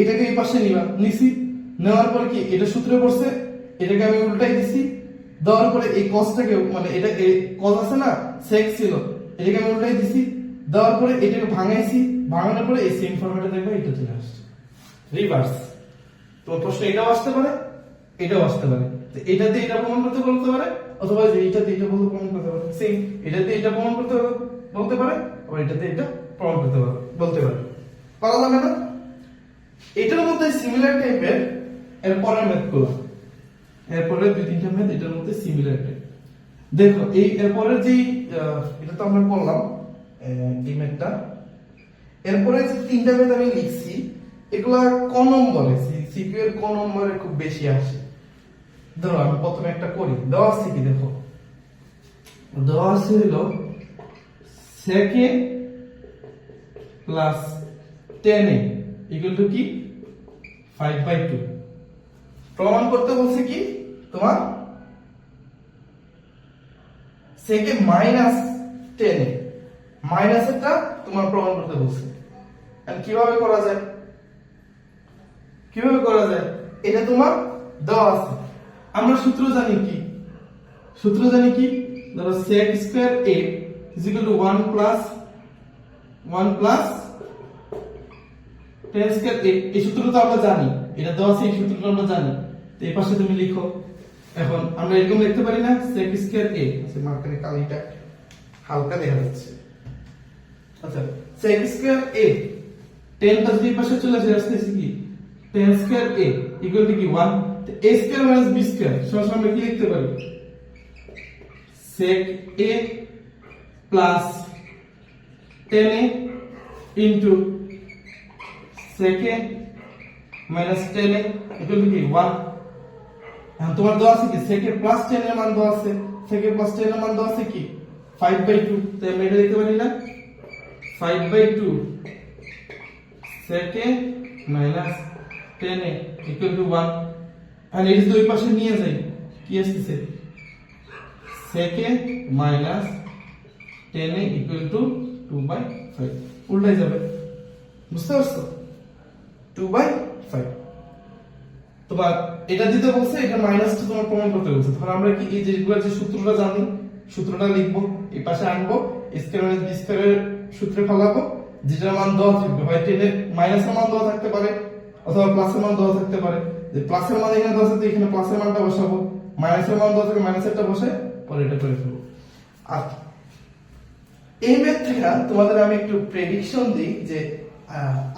এটাকে এই পাশে নিবা, নিছি, নেওয়ার পরে কি এটা সূত্রে পড়ছে, এটাকে আমি উল্টাই দিছি, দেওয়ার পরে এই cosটাকে মানে এটা এই cos আছে না sec ছিল, এটাকে আমি উল্টাই দিছি, দেওয়ার পরে এটাকে ভাঙাইছি, ভাঙানোর পরে এই সেম ফরম্যাটে দেখবা এটা চলে আসছে রিভার্স। তোমার প্রশ্ন এটাও আসতে পারে, এটাও আসতে পারে, তো এটা দিয়ে এটা প্রমাণ করতে বলতে পারে, অথবা যে এটা দিয়ে এটা বলতে প্রমাণ করতে পারে, সেম এটা দিয়ে এটা প্রমাণ করতে বলতে পারে, আবার এটা দিয়ে এটা প্রমাণ করতে পারে বলতে পারে, পারা যাবে না। এটার মধ্যে সিমিলার টাইপের এর পরের ম্যাথগুলো, এরপরে দুই তিনটা ম্যাথ এটার মধ্যে সিমিলার টাইপ। দেখো এই এরপরের যেই এটা তো আমরা করলাম এই ম্যাথটা, এরপরে যে তিনটা ম্যাথ আমি লিখছি এগুলা ক নম্বরে সিকিউ এর ক নম্বরে খুব বেশি আসে। ধরো আমি প্রথমে একটা করি, দেওয়া আছে কি দেখো, দেওয়া আছে হলো sec a plus tan a equal to কি 5/2, প্রমাণ করতে বলছে কি তোমার sec a minus tan a, minus এটা তোমার প্রমাণ করতে বলছে। আর কিভাবে করা যায়, কিভাবে করা যায়, এটা তোমার দেওয়া আছে, আমরা সূত্র জানি কি, সূত্র জানি কি, ধরো sec square a is equal to 1 plus tan square a, এই সূত্রটা তো আমরা জানি, এটা দেওয়া আছে এই সূত্রটা আমরা জানি, তো এই পাশে তুমি লিখো। এখন আমরা এরকম লিখতে পারি না sec স্কয়ার a, আচ্ছা মার্কারে কালিটা হালকা দেখা যাচ্ছে, আচ্ছা sec স্কয়ার a tan টা যদি এই পাশে চলে আসছে কি tan square a equal to কি 1, তো a square minus b square সমান আমরা কি লিখতে পারি sec a plus tan a into sec a minus tan a equal to কি 1। এখন তোমার দেওয়া আছে কি sec a প্লাস tan এর মান দেওয়া আছে, sec a প্লাস tan এর মান দেওয়া আছে কি 5/2, তো আমরা এটা লিখতে পারি না 5/2 sec a minus tan a equal to 1। আর এই দুই পাশে নিয়ে যাই কি আসছে sec a minus tan a equal two 2/5, উল্টাই যাবে, বুঝতে পারছো 2/5। তোমার এটা দিতে বলছে, এটা মাইনাসটা তোমার প্রমাণ করতে বলছে, তাহলে আমরা কি এই যেগুলো যে সূত্রটা জানি সূত্রটা লিখবো, এই পাশে আনবো, স্কয়ার মাইনাস বি স্কয়ারের সূত্রে ফেলাবো, যেটার মান দেওয়া থাকবে হয় টেনের মাইনাসের মান দেওয়া থাকতে পারে অথবা প্লাসের মান দেওয়া থাকতে পারে, যে প্লাসের মান এখানে দেওয়া আছে তো এখানে প্লাসের মানটা বসাবো, মাইনাসের মান দেওয়া থাকে মাইনাসেরটা বসে পরে এটা করে ফেলবো। আর এই ম্যাথ থেকে তোমাদের আমি একটু প্রেডিকশন দিই যে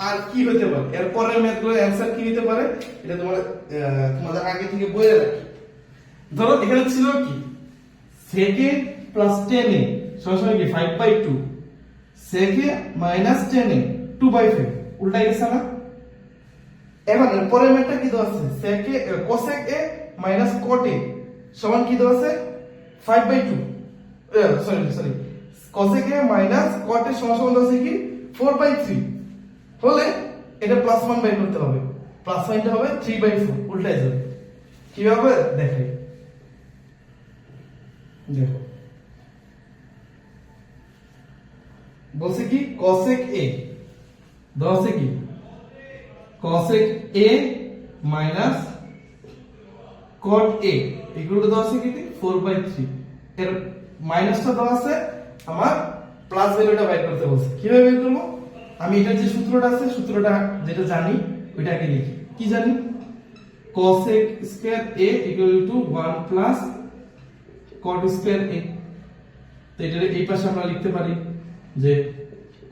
আর কি হতে পারে, এর পরের ম্যাথগুলোর অ্যানসার কি হতে পারে, এটা তোমাদের আগে থেকে বলে রাখি। ধরো এখানে ছিল কি sec a plus tan a সমান কি 5/2, sec a minus tan a 2/5, উল্টাই গেছে না। এবার পরের ম্যাথটা কি দেওয়া আছে sec a cosec a minus cot a সমান কি দেওয়া আছে 5/2, sorry cosec a minus cot a সমান দেওয়া আছে কি 4/3, হলে এটা প্লাস 1 বাই করতে হবে, প্লাস 1টা হবে 3/4, উল্টাই যাবে। কিভাবে দেখাই দেখো, বলছে কি cosec a দেওয়া আছে কি cosec a minus cot a এগুলো দেওয়া আছে কি 4/3, এর মাইনাসটা দেওয়া আছে আমার প্লাস ভ্যালুটা বাইর করতে বলছে। কিভাবে বের করব? আমি এটার যে সূত্রটা আছে, সূত্রটা যেটা জানি ওইটাকে লিখি। কি জানি? cosec square a equal to 1 plus cot square a। তো এটার এই পাশে আমরা লিখতে পারি যে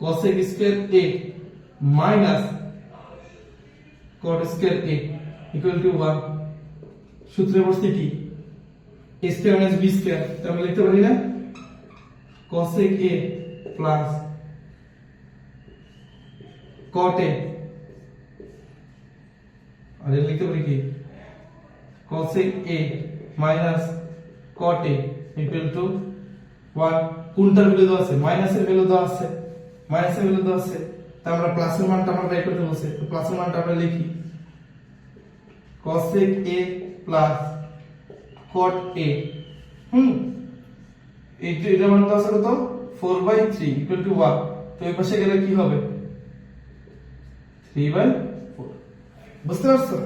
cosec square a minus cot square a equal to 1। সূত্রে বসছে কি? a square minus b square. তো আমরা লিখতে পারি না cosec a plus cot a, আর এটা লিখতে পারি কি cosec a minus cot a equal to 1। কোনটার ভ্যালু দেওয়া আছে? মাইনাসের ভ্যালু দেওয়া আছে, মাইনাসের ভ্যালু দেওয়া আছে। তা আমরা প্লাসের মানটা আমরা বের করতে বলছে। তো প্লাসের মানটা আমরা লিখি cosec a plus cot a। এটা মান দেওয়া আছে কত? 4/3 ইকুয়াল টু 1। তো এই পাশে গেলে কি হবে? 3/4। বুঝতে পারছো?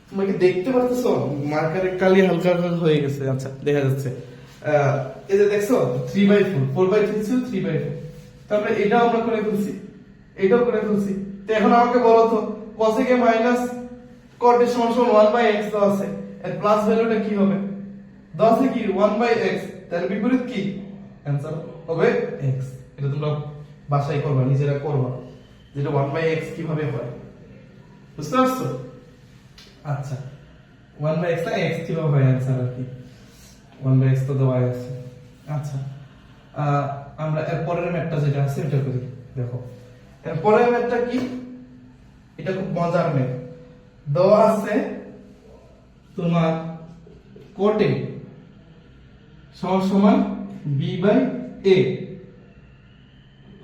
তোমরা কি দেখতে পাচ্ছো মার্কারের কালি হালকা হালকা হয়ে গেছে? আচ্ছা, দেখা যাচ্ছে। এই যে দেখছো 3/4, 4/3 ছিল 3/4। তারপরে এটাও আমরা করে ফেলছি, এটাও করে ফেলছি। তো এখন আমাকে বলো তো cosec a minus cot a সমান 1/x দেওয়া আছে, এর প্লাস ভ্যালুটা কি হবে? দেওয়া আছে কি 1/x, তার বিপরীত কি? অ্যানসার হবে x। এটা তোমরা বাসায় করবা, নিজেরা করবা, যেটা 1/x কিভাবে হয়। বুঝতে পারছো? আচ্ছা, 1/x না x কিভাবে হয় অ্যানসার আর কি। 1/x তো দেওয়া আছে। আচ্ছা, আমরা এর পরের ম্যাথটা যেটা আছে এটা করি। দেখো এর পরের ম্যাথটা কি? এটা খুব মজার ম্যাথ। দেওয়া আছে তোমার cot a সমান b/a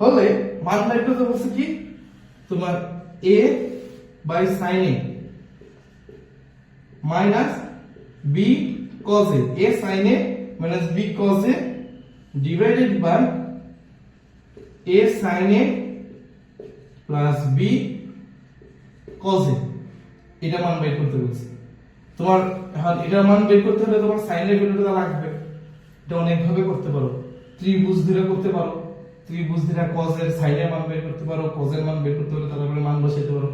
হলে মান বের করতে বলছে কি? তোমার a/sin a minus b cos a, a sin a minus b cos a divided by a sin a plus b cos a। এটা মান বের করতে বলছে। তোমার এখন এটার মান বের করতে হলে তোমার sin এর ভ্যালুটা লাগবে। এটা অনেক ভাবে করতে পারো। ত্রিভুজ ধরে করতে পারো, ত্রিভুজ ধরে cos এর sin এর মান বের করতে পারো, cos এর মান বের করতে হলে তারপরে মান বসাইতে পারো।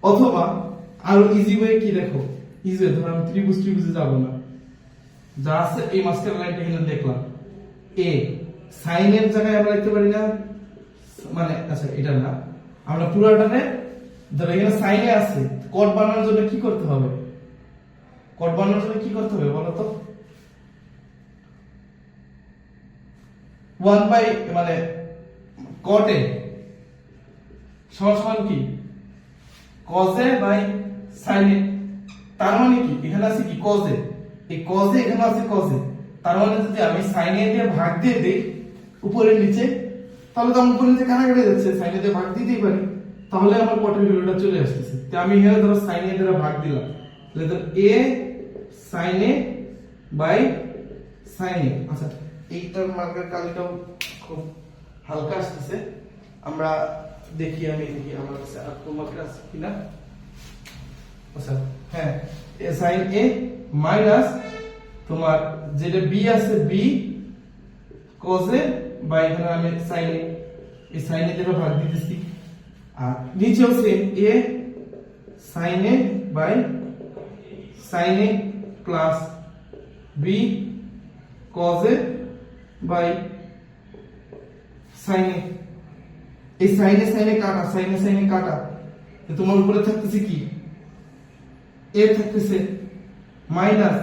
অথবা আরো ইজি ওয়ে কি দেখো, ইজি ধরো আমি ত্রিভুজে যাব না, যা আছে এই মাস্টার লাইনটা এখানে দেখলাম a sin এর জায়গায় আমরা লিখতে পারি না, মানে আচ্ছা এটা না, আমরা পুরোটানে ধরো এখানে sin এ আছে, cot বানানোর জন্য কি করতে হবে? cot বানানোর জন্য কি করতে হবে বলো তো? 1 বাই মানে cot a সমান কি cos a by sin a। তার মানে কি এখানে আছে কি cos a, এই cos a এখানে আছে cos a। তার মানে যদি আমি sin a দিয়ে ভাগ দিয়ে দেই উপরে নিচে, তাহলে তো আমার উপরে নিচে কাটাকাটি যাচ্ছে, sin a দিয়ে ভাগ দিতেই পারি, তাহলে আমার cot এর ভ্যালুটা চলে আসছে। তো আমি এখানে ধরো sin a দ্বারা ভাগ দিলাম, তাহলে তো a sin a by sin a। আচ্ছা, এইটার মার্কের কালিটাও খুব হালকা আসছে, আমরা দেখি, আমি দেখি আমার কাছে আর তোমার কাছে কিনা। আচ্ছা হ্যাঁ, sin a মাইনাস তোমার যেটা b আছে b cos a বাই এখানে আমি sin a, এই sin a দ্বারা ভাগ দিতেছি, আর নিচেও same a sin a by sin a plus b cos a by sin a। এই sin a কাটা, sin a কাটা, তো তোমার উপরে থাকতেছে কি a থাকতেছে মাইনাস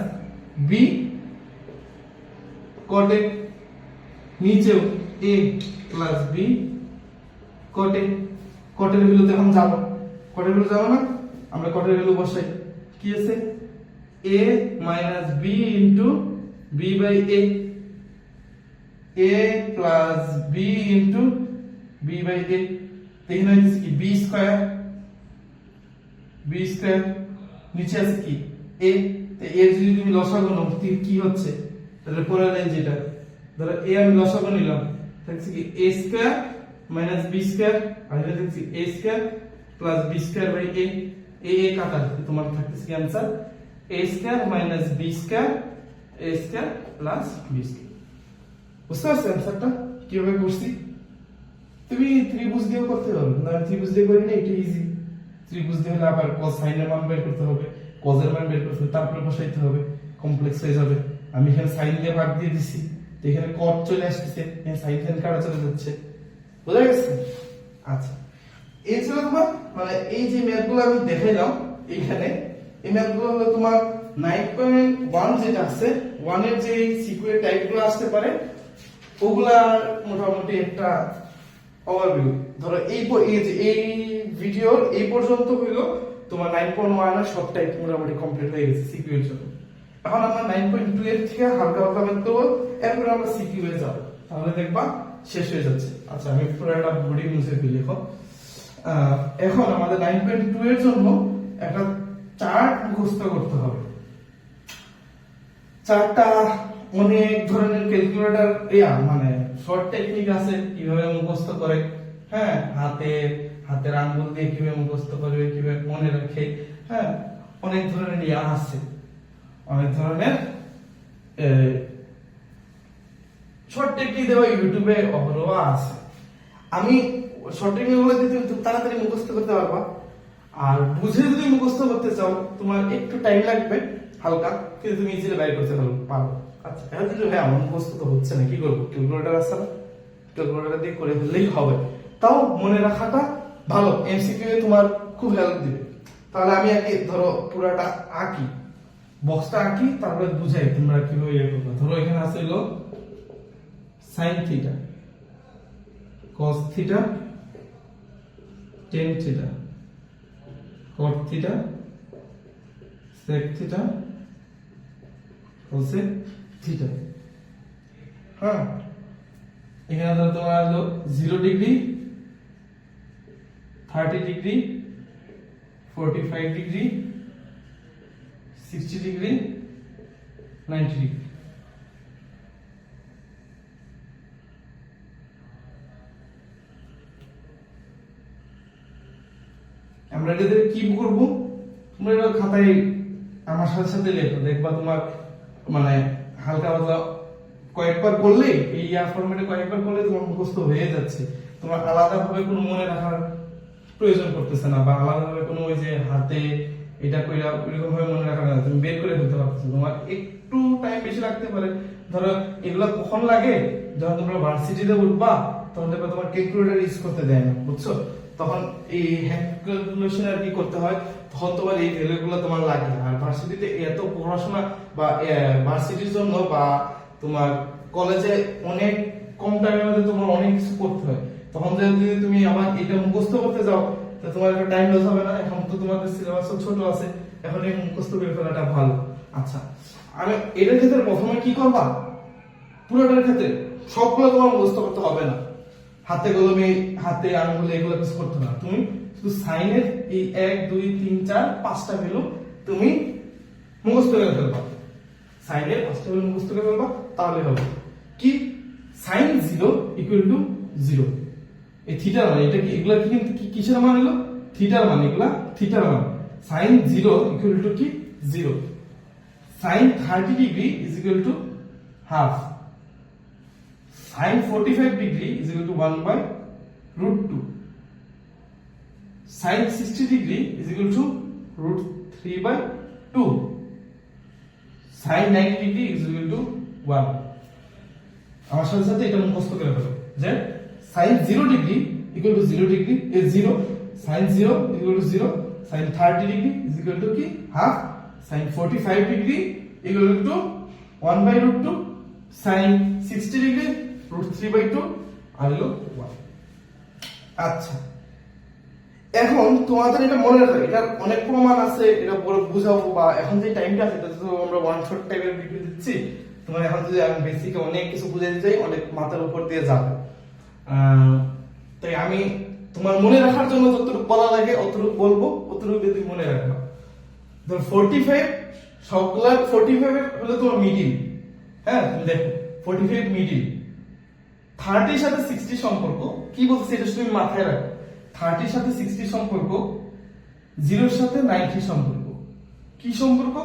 b cot a, নিচেও a plus b cot a। cot এর ভ্যালু এখন যাব, cot এর ভ্যালু যাব না, আমরা cot এর ভ্যালু বসাই। কি আছে a minus b into b by a, a plus b into b by a। এখানে হচ্ছে কি b স্কয়ার, b স্কয়ার, নিচে আছে কি a। তো a যদি তুমি লসাগু নাও কি হচ্ছে, তাহলে পরের লাইন যেটা ধরো a আমি লসাগু নিলাম, থাকছে কি a square minus b square, আর এটা থাকছে a square plus b square by a। a কাটা, তোমার থাকছে কি answer a square minus b square a square plus b square. বুঝতে পারছো অ্যান্সারটা কিভাবে করছি? তুমি ত্রিভুজ দিয়েও করতে পারো, না ত্রিভুজ দিয়ে করি না, এটা ইজি। ত্রিভুজ দিয়ে হলে আবার cos sin এর মান বের করতে হবে, cos এর মান বের করতে হবে, তারপরে বসাইতে হবে, কমপ্লেক্স হয়ে যাবে। আমি এখানে sin দিয়ে ভাগ দিয়ে দিছি, তো এখানে cot চলে আসছে, এখানে sin sin কাটা চলে যাচ্ছে। বুঝা গেছে? আচ্ছা, এই ছিল তোমার মানে এই যে ম্যাথগুলো আমি দেখাইলাম এইখানে, এই ম্যাথগুলো হলো তোমার 9.1 যেটা আছে 1 এর যে সিকুয়েন্স টাইপগুলো আসতে পারে ওগুলা মোটামুটি একটা ওভারভিউ। ধরো এই ভিডিওর এই পর্যন্ত হইলো তোমার 9.1 এর সব টাইপ মোটামুটি কমপ্লিট হয়ে গেছে সিকিউ এর জন্য। এখন আমরা 9.2 এর থেকে হালকা হালকা ম্যাথ করব, এরপর আমরা সিকিউ এ যাব, তাহলে দেখবা শেষ হয়ে যাচ্ছে। আচ্ছা, আমি পুরোটা বডি মুছে ফেলি। এখন আমাদের 9.2 এর জন্য একটা চার্ট মুখস্থ করতে হবে। চার্টটা অনেক ধরনের ক্যালকুলেটর মানে শর্ট টেকনিক আছে কিভাবে মুখস্থ করে, হ্যাঁ, হাতের আঙ্গুল দিয়ে কিভাবে মুখস্থ করবে, কিভাবে মনে রাখে, হ্যাঁ, অনেক ধরনের আছে, অনেক ধরনের শর্ট টেকনিক দেওয়া ইউটিউবে অহরহ আছে। আমি শর্ট টেকনিক গুলো দিতে তুমি তাড়াতাড়ি মুখস্থ করতে পারবা, আর বুঝে যদি মুখস্থ করতে চাও তোমার একটু টাইম লাগবে হালকা, কিন্তু তুমি ইজিলি বাইর করতে পারো। আচ্ছা, এখন যদি ভাই আমার মুখস্থ তো হচ্ছে না, কি করবো? ক্যালকুলেটর আছে না, ক্যালকুলেটর দিয়ে করে ফেললেই হবে। তাও মনে রাখাটা ভালো, এমসিকিউ এ তোমার খুব হেল্প দিবে। তাহলে আমি আগে ধরো পুরাটা আঁকি, বক্সটা আঁকি, তারপরে বুঝাই তোমরা কিভাবে ইয়ে করবে। ধরো এখানে আছে হলো sin theta, cos theta, tan theta, cot theta, sec theta, cosec theta. হ্যাঁ, এখানে ধরো তোমার হলো 0 degree, 30 degree, 45 degree, 60 degree, 90 degree. আমরা এটাদের কি করব? তোমরা এটা খাতায় আমার সাথে সাথে লেখো, দেখবা তোমার মানে হালকা পাতলা কয়েকবার করলে, এই ফরম্যাটে কয়েকবার করলে তোমার মুখস্থ হয়ে যাচ্ছে। তোমার আলাদা ভাবে কোনো মনে রাখার প্রয়োজন পড়তেছে না, বা আলাদা ভাবে কোনো ওই যে হাতে এটা কইরা ওইরকম ভাবে মনে রাখা না, তুমি বের করে ফেলতে পারছো। তোমার একটু টাইম বেশি লাগতে পারে। ধরো এগুলা কখন লাগে? যখন তোমরা ভার্সিটিতে উঠবা, তখন দেখবা তোমার ক্যালকুলেটর ইউজ করতে দেয় না, বুঝছো? তখন এই হ্যান্ড ক্যালকুলেশন আর কি করতে হয়, তখন তোমার এই ভ্যালুগুলো তোমার লাগে। আর ভার্সিটিতে এত পড়াশোনা বা ভার্সিটির জন্য বা তোমার কলেজে অনেক কম টাইমের মধ্যে তোমার অনেক কিছু করতে হয়, তখন যদি তুমি আবার এটা মুখস্থ করতে যাও তো তোমার একটা টাইম লস হবে না? এখন তো তোমাদের সিলেবাসও ছোট আছে, এখন এই মুখস্থ করে ফেলাটা ভালো। আচ্ছা, আমি এটার ক্ষেত্রে প্রথমে কি করবা? পুরোটার ক্ষেত্রে সবগুলো তোমার মুখস্থ করতে হবে না, হাতে কলমে হাতে আঙ্গুলে এগুলো কিছু করতে না। তুমি শুধু সাইনের এই 1 2 3 4 5টা ভ্যালু তুমি মুখস্থ করে ফেলবা, সাইনের 5টা ভ্যালু মুখস্থ করে ফেলবা, তাহলে হবে কি? sin 0 equal to 0। এই থিটার মান, এটা কি এগুলা কি কিসের মান হলো? থিটার মান, এগুলা থিটার মান। sin 0 ইকুয়াল টু কি? 0। sin 30 degree is equal to half. sin 45 degree is equal to 1 by root 2. Sin 60 degree is equal to root 3 by 2. Sin 90 degree is equal to 1. আমার সাথে সাথে এটা মুখস্থ করে ফেলো যে sin 0 degree equal to 0 degree is 0, sin 0 equal to 0, sin 30 degree is equal to কি? half, sin 45 degree equal to 1 by root 2, sin 60 degree root 3 by 2 আর হলো 1। আচ্ছা, এখন তোমাদের এটা মনে রাখো, এটার অনেক প্রমাণ আছে, এটা পরে বুঝাবো, বা এখন যে টাইমটা আছে এটা তো আমরা ওয়ান শট টাইপের ভিডিও দিচ্ছি, তোমার এখন যদি আমি বেসিকে অনেক কিছু বুঝাতে চাই অনেক মাথার উপর দিয়ে যাবে। তাই আমি তোমার মনে রাখার জন্য যতটুকু বলা লাগে অতটুকু বলবো, অতটুকু যদি মনে রাখবা। ধর 45 সবগুলা 45 হলো তোমার মিডিল, হ্যাঁ দেখো 45 মিডিল। 30 এর সাথে 60 সম্পর্ক কি বলছে এটা তুমি মাথায় রাখো। 30 এর সাথে 60 সম্পর্ক, 0 এর সাথে 90 সম্পর্ক। কি সম্পর্ক?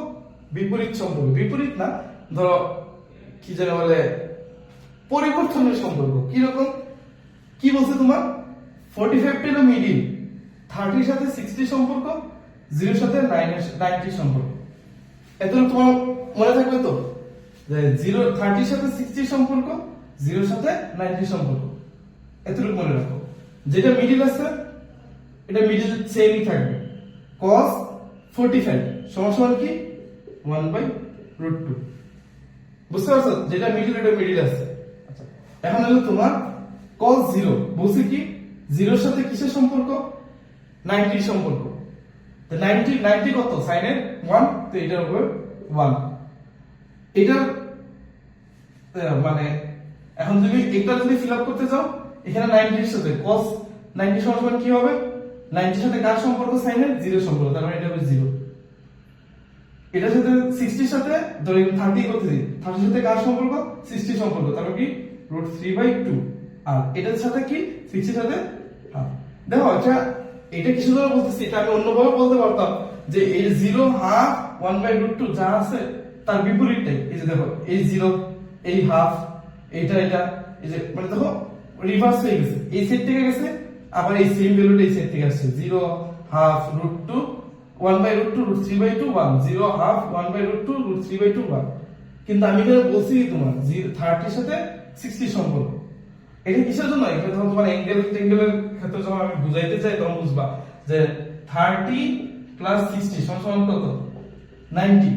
বিপরীত সম্পর্ক। বিপরীত না, ধরো কি যেন বলে পরিবর্তনের সম্পর্ক কিরকম, কি বলছে তোমার 45 টা মিডিল, 30 এর সাথে 60 সম্পর্ক, 0 এর সাথে 90 সম্পর্ক। এতটুকু তোমার মনে থাকবে তো যে 0 30 এর সাথে 60 সম্পর্ক, 0 এর সাথে 90 সম্পর্ক, এতটুকু মনে রাখো। যেটা মিডিল আছে এটা মিডিল সেমই থাকবে, cos 45 সমান কি 1/√2। বুঝতে পারছো, যেটা মিডিল এটা মিডিল আছে। আচ্ছা এখন হলো তোমার cos 0 বলছে কি 0 এর সাথে কিসের সম্পর্ক, 90 সম্পর্ক। তো 90 কত sin এর 1, তো এটার উপর 1। এটার মানে এখন তুমি এটা যদি ফিল আপ করতে চাও, এখানে 90 এর সাথে cos 90 সমান কি হবে, 90 এর সাথে কার সম্পর্ক, sin এর 0 সম্পর্ক, তার মানে এটা হবে 0। এটার সাথে 60 এর সাথে ধরে 30 করতেছি, 30 এর সাথে কার সম্পর্ক, 60 সম্পর্ক, তার মানে কি √3/2। আর এটার সাথে কি 60 এর সাথে হাফ। দেখো এটা কিছু ধরে বলতেছি, এটা আমি অন্যভাবে বলতে পারতাম যে এই 0 হাফ 1/√2 যা আছে তার বিপরীতটাই। এই যে দেখো এই 0 এই হাফ এটা এই যে মানে দেখো রিভার্স হয়ে গেছে, এই সেট থেকে গেছে আবার এই সেম ভ্যালুটা এই সেট থেকে আসছে। 0 হাফ √2 1/√2 √3/2 1, 0 হাফ 1/√2 √3/2 1। কিন্তু আমি এখানে বলছি তোমার 30 এর সাথে 60 সম্পর্ক। এটা কিসের জন্য, এটা যখন তোমার অ্যাঙ্গেলের ক্ষেত্রে যখন আমি বুঝাইতে চাই তখন বুঝবা যে 30 প্লাস 60 সমান কত 90,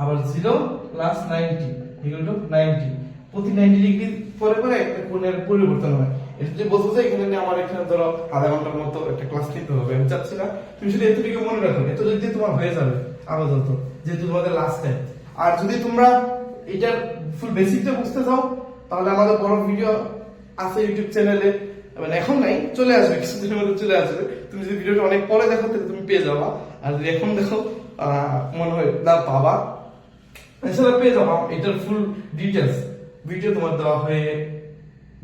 আবার 0 প্লাস 90 ইকুয়াল টু 90। প্রতি 90 ডিগ্রি পরে পরে একটা কোণের পরিবর্তন হয়। এটা যদি বলতে চাই এখানে আমার এখানে ধরো আধা ঘন্টার মতো একটা ক্লাস নিতে হবে, আমি চাচ্ছি না, তুমি শুধু এতটুকু মনে রাখো, এত যদি তোমার হয়ে যাবে আপাতত, যেহেতু তোমাদের লাস্ট টাইম। আর যদি তোমরা এটার ফুল বেসিকটা বুঝতে চাও তাহলে আমাদের বড় ভিডিও আছে ইউটিউব চ্যানেলে, মানে এখন নাই, চলে আসবে কিছুদিনের মধ্যে চলে আসবে। তুমি যদি ভিডিওটা অনেক পরে দেখো তাহলে তুমি পেয়ে যাবা, আর যদি এখন দেখো মনে হয় না পাবা, এছাড়া পেয়ে যাবা। এটার ফুল ডিটেলস ভিডিও তোমার দেওয়া হয়ে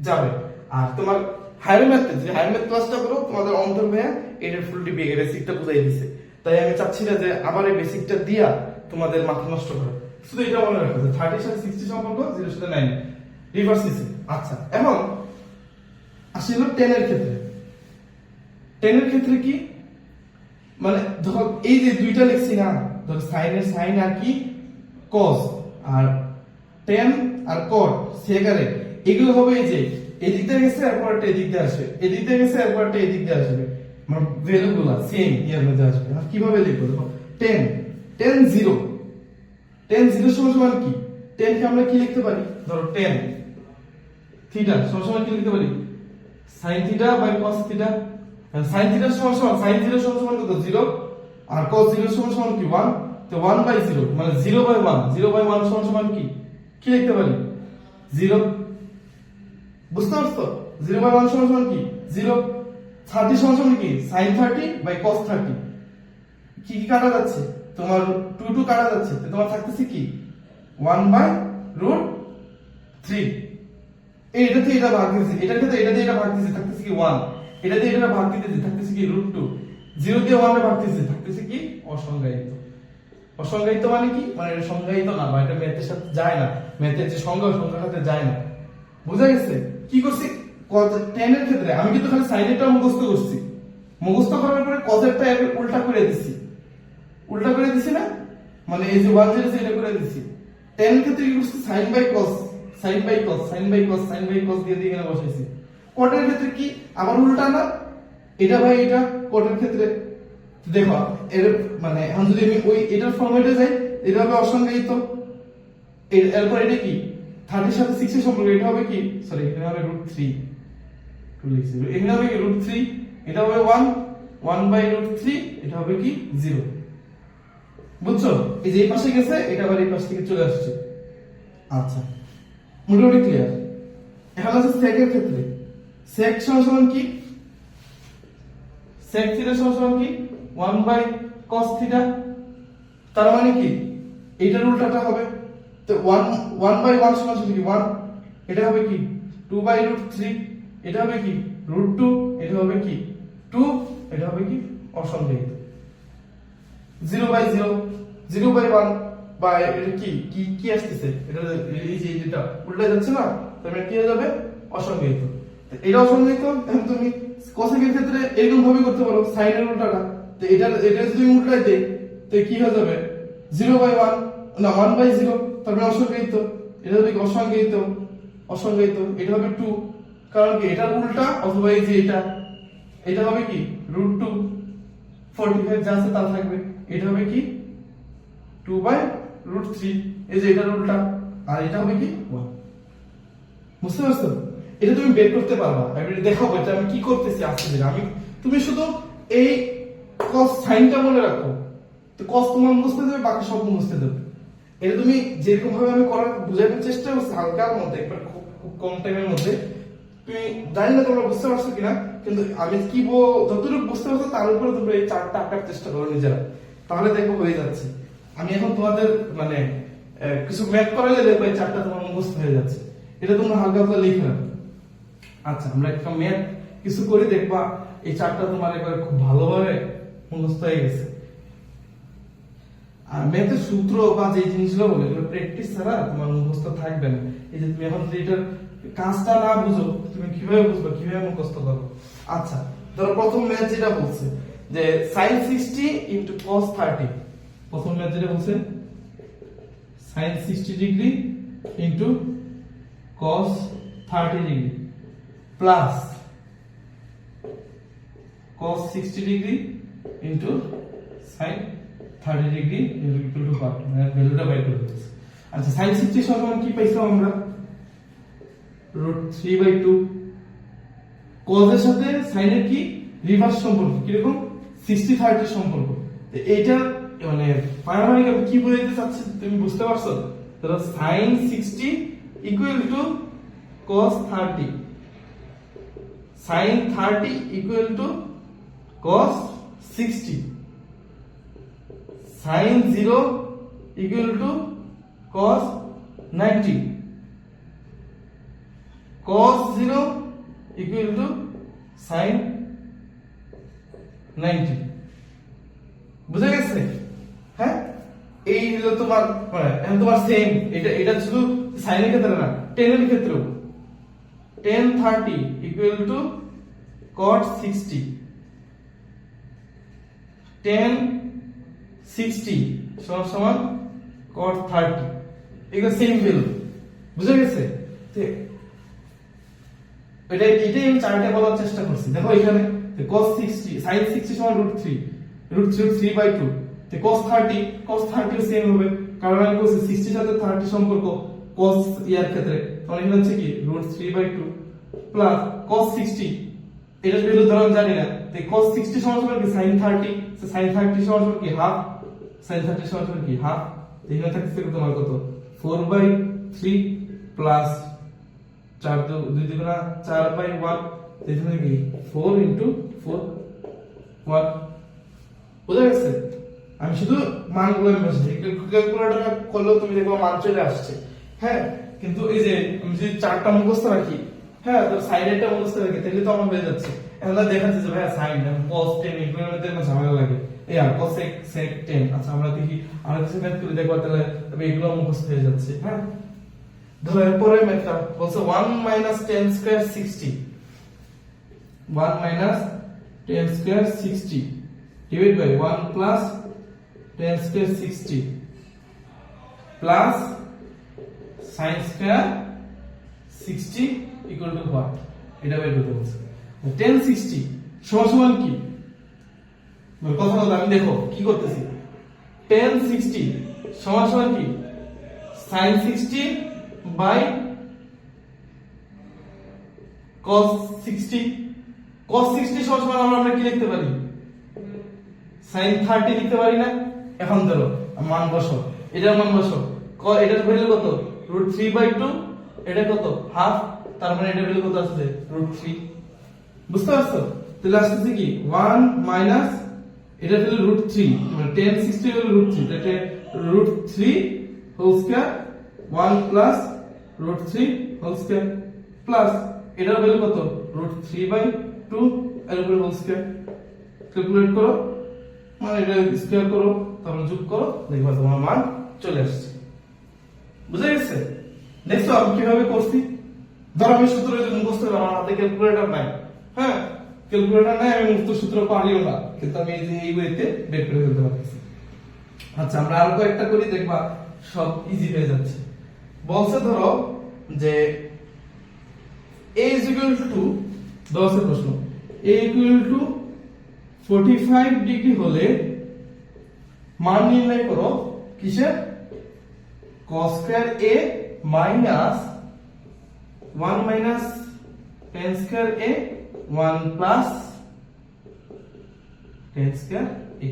যাবে। আর তোমার হায়ার ম্যাথ, যে হায়ার ম্যাথ ক্লাসটা করো তোমাদের অন্তর ভাইয়া এটার ফুল বেসিকটা বুঝাই দিছে, তাই আমি চাচ্ছি না যে আবার এই বেসিকটা দিয়া তোমাদের মাথা নষ্ট করে। শুধু এটা মনে রাখো যে 30 এর সাথে 60 সম্পর্ক, 0 এর সাথে 9 রিভার্স দিছে। আচ্ছা এখন আসি হলো 10 এর ক্ষেত্রে। 10 এর ক্ষেত্রে কি মানে ধরো এই যে দুইটা লিখছি না, ধরো সাইন এর সাইন আর কি cos, আর tan আর cot সেকারে এগুলো হবে এই যে এদিক দিয়ে গেছে এরপর একটা এদিক দিয়ে আসবে, এদিক দিয়ে গেছে এরপর একটা এদিক দিয়ে আসবে, মানে ভ্যালুগুলো সেম ইয়ার মধ্যে আসবে। কিভাবে লিখবো দেখো 10 0 সমান কি, 10 কে আমরা কি লিখতে পারি, ধরো 10 থিটা সমান কি লিখতে পারি, sin theta by cos theta. sin theta সমান sin থিটা সমান কত 0, আর cos 0 সমান কি 1, তো 1/0 মানে 0/1, 0/1 সমান কি লিখতে পারি 0। বুঝতে পারছো 0/1 সমান কি 0। 30 সমান কি sin 30 বাই cos 30। কি কাটা যাচ্ছে, তোমার 2 কাটা যাচ্ছে, তো তোমার থাকতেছে কি 1/√3। এইটাতে এটা ভাগ দিতেছে, এটার ক্ষেত্রে এটা দিয়ে এটা ভাগ দিতেছে, থাকতেছে কি 1, এটা দিয়ে এটা ভাগ দিতেছে, থাকতেছে কি √2, 0 দিয়ে 1 এ ভাগ দিতেছে, থাকতেছে কি অসংজ্ঞায়িত। অসংজ্ঞায়িত মানে কি, মানে এটা সংজ্ঞায়িত না, বা এটা ম্যাথের সাথে যায় না, ম্যাথের যে সংজ্ঞার সাথে যায় না। বুঝা গেছে কি করছি, 10 এর ক্ষেত্রে আমি কিন্তু খালি সাইনেরটা মুখস্থ করছি, মুখস্থ করার পরে cos-এরটা উল্টা করে দিছি না, মানে এই যে 1 0 এটা করে দিছি। 10 এর ক্ষেত্রে কি করছি sin বাই cos দিয়ে এখানে বসাইছি। cot এর ক্ষেত্রে কি আবার উল্টা না, এটা ভাই এটা cot এর ক্ষেত্রে দেখো এর মানে এখন যদি আমি ওই এটার ফরম্যাটে যাই, এটা হবে অসংজ্ঞায়িত। এরপর এটা কি 30 এর সাথে 60 এর সম্পর্ক, এটা হবে কি সরি এখানে হবে √3 লিখছি, এখানে হবে কি √3, এটা হবে 1/√3, এটা হবে কি 0। বুঝছো, এই যে এই পাশে গেছে এটা আবার এই পাশ থেকে চলে আসছে। আচ্ছা মোটামুটি ক্লিয়ার। এখন আছে sec এর ক্ষেত্রে, sec সমান কি, sec থিটা সমান কি 1/cos থিটা, তার মানে কি এটার উল্টাটা হবে, তো 1/1 সমান কি 1, এটা হবে কি 2/√3, এটা হবে কি √2, এটা হবে কি 2, এটা হবে কি অসংজ্ঞায়িত। 0/0 0/1 বা এটা কি আসতেছে, এটা এই যে এটা উল্টা যাচ্ছে না, তাহলে কি হয়ে যাবে অসংজ্ঞায়িত। এটা অসংজ্ঞায়িত, এখন তুমি কোসেকের ক্ষেত্রে এরকম ভাবে করতে পারো সাইনের উল্টাটা। তো এটা যদি উল্টাই দেই তো কি হয়ে যাবে 0/1 না 1/0, তারপরে অসংজ্ঞায়িত। এটা হবে অসংজ্ঞায়িত, অসংজ্ঞায়িত। এটা হবে 2, কারণ কি এটা উল্টা, অথবা এই যে এটা হবে কি √2, 45 যা আছে তা থাকবে। এটা হবে কি 2/√3, এই যে এটার উল্টা, আর এটা হবে কি 1। বুঝতে পারছো? এটা তুমি বের করতে পারবা। আমি দেখাবো এটা আমি কি করতেছি আজকে দিন। তুমি শুধু এই cos সাইনটা মনে রাখো, তো cos তোমার মুছতে দেবে, বাকি সব মুছতে দেবে। এটা তুমি যেরকম ভাবে আমি করার বোঝানোর চেষ্টা করছি হালকার মধ্যে, একবার খুব কম টাইমের মধ্যে, তুমি জানি না তোমরা বুঝতে পারছো কিনা, কিন্তু আমি কি যতটুকু বুঝতে পারছো তার উপরে তোমরা এই চারটা আঁকার চেষ্টা করো নিজেরা, তাহলে দেখবো হয়ে যাচ্ছে। আমি এখন তোমাদের মানে কিছু ম্যাথ করালে দেখবো এই চারটা তোমার মুখস্থ হয়ে যাচ্ছে। এটা তোমরা হালকা হালকা লিখে রাখো। আচ্ছা, আমরা একটা ম্যাথ কিছু করে দেখবা এই চারটা তোমার একবার খুব ভালোভাবে মুখস্থ হয়ে গেছে। আর ম্যাথের সূত্র বা যে জিনিসগুলো বলে এগুলো প্র্যাকটিস ছাড়া তোমার মুখস্থ থাকবে না। এই যে তুমি এখন যদি এটার কাজটা না বুঝো তুমি কিভাবে বুঝবে, কিভাবে মুখস্থ করবে? আচ্ছা, ধরো প্রথম ম্যাথ যেটা বলছে যে sin 60 * cos 30। প্রথম ম্যাথ যেটা বলছে sin 60 degree * cos 30 degree plus cos 60 degree * sin 30 degree equal to কত, মানে ভ্যালুটা বাইর করে দিতেছি। আচ্ছা, sin 60 সমান কি পাইছিলাম আমরা √3/2। cos এর সাথে sin এর কি রিভার্স সম্পর্ক, কি রকম 60-30 সম্পর্ক। তো এইটা মানে পারমাণবিক আমি কি বোঝাতে চাচ্ছি তুমি বুঝতে পারছো? তাহলে sin 60 = cos 30, sin 30 = cos 60, sin 0 = cos 90, cos 0 = sin 90। বুঝা গেছে? হ্যাঁ, এই হলো তোমার মানে এখন তোমার সেম এটা শুধু sin এর ক্ষেত্রে না, tan এর ক্ষেত্রেও tan 30 = cot 60, tan 60 সমান cot 30, এগুলো সেম ভ্যালু। বুঝা গেছে? এটাই আমি চার্টে বলার চেষ্টা করছি। দেখো এখানে cos 60 sin 60 সমান √3/2, তো cos 30 সেম হবে, কারণ আমি বলছি 60 সাথে 30 সম্পর্ক cos ইয়ার ক্ষেত্রে, তাহলে এখানে হচ্ছে কি √3/2 প্লাস cos 60, এটার ভ্যালু ধরুন জানি না, তো cos 60 সমান কি sin 30, তো sin 30 সমান কি হাফ, sin 30 সমান কি হাফ, এখানে থাকছে তোমার কত 4/3 প্লাস 4 2 দুগুণা 4/1, এখানে কি 4 * 4 1। বুঝা গেছে? আমি শুধু মানগুলো বসে ক্যালকুলেটর করলেও তুমি দেখো মান চলে আসছে। হ্যাঁ, কিন্তু এই যে আমি যদি চারটা মুখস্থ রাখি, হ্যাঁ, তো সাইডেরটা মুখস্থ রাখি, তাহলে তো আমার হয়ে যাচ্ছে। এখন দেখাচ্ছে যে ভাই সাইন cos 10 এগুলোর মধ্যে না ঝামেলা লাগে, এই আর cos sec 10। আচ্ছা, আমরা দেখি আর কিছু ম্যাথ করে দেখব, তাহলে তবে এগুলো মুখস্থ হয়ে যাচ্ছে। হ্যাঁ, ধরো এরপরে ম্যাথটা বলছে 1 - tan² 60, 1 - tan² 60 divided by 1 plus tan² 60 plus sin² 60 equal to what? এটা বের করতে বলছে। tan 60 সমান কি? কথা বলতে আমি দেখো কি করতেছি। tan 60 সমান কি sin 60 by cos 60। cos 60 সমান আমরা কি লিখতে পারি? sin 30 লিখতে পারি না? এখন ধরো মান বসো, এটার মান বসো, এটার ভ্যালু কত √3/2, এটা কত হাফ, তার মানে এটার ভ্যালু কত আসছে √3। বুঝতে পারছো? তাহলে আসছে কি 1 মাইনাস এটার ভ্যালু √3, মানে tan 60 হলো √3, তাহলে √3 whole square 1 plus √3 whole square plus এটার ভ্যালু কত √3/2 এর উপরে হোল স্কয়ার। ক্যালকুলেট করো, মানে এটা স্কয়ার করো, তারপর যোগ করো, দেখবা তোমার মান চলে আসছে। বুঝা গেছে? দেখছো আমি কিভাবে করছি? ধরো আমি সূত্র যদি মুখস্থ করি, আমার হাতে ক্যালকুলেটর নাই, হ্যাঁ ক্যালকুলেটর নাই, আমি মুক্ত সূত্র পারিও না, কিন্তু আমি এই ওয়েতে বের করে ফেলতে পারতেছি। আচ্ছা আমরা আরো কয়েকটা করি, দেখবা সব ইজি হয়ে যাচ্ছে। বলছে ধরো যে a is equal to 10 এর প্রশ্ন, a equal to 45 ডিগ্রি হলে মান নির্ণয় করো কিসের? cos square a minus 1 minus tan square a 1 plus tan square a,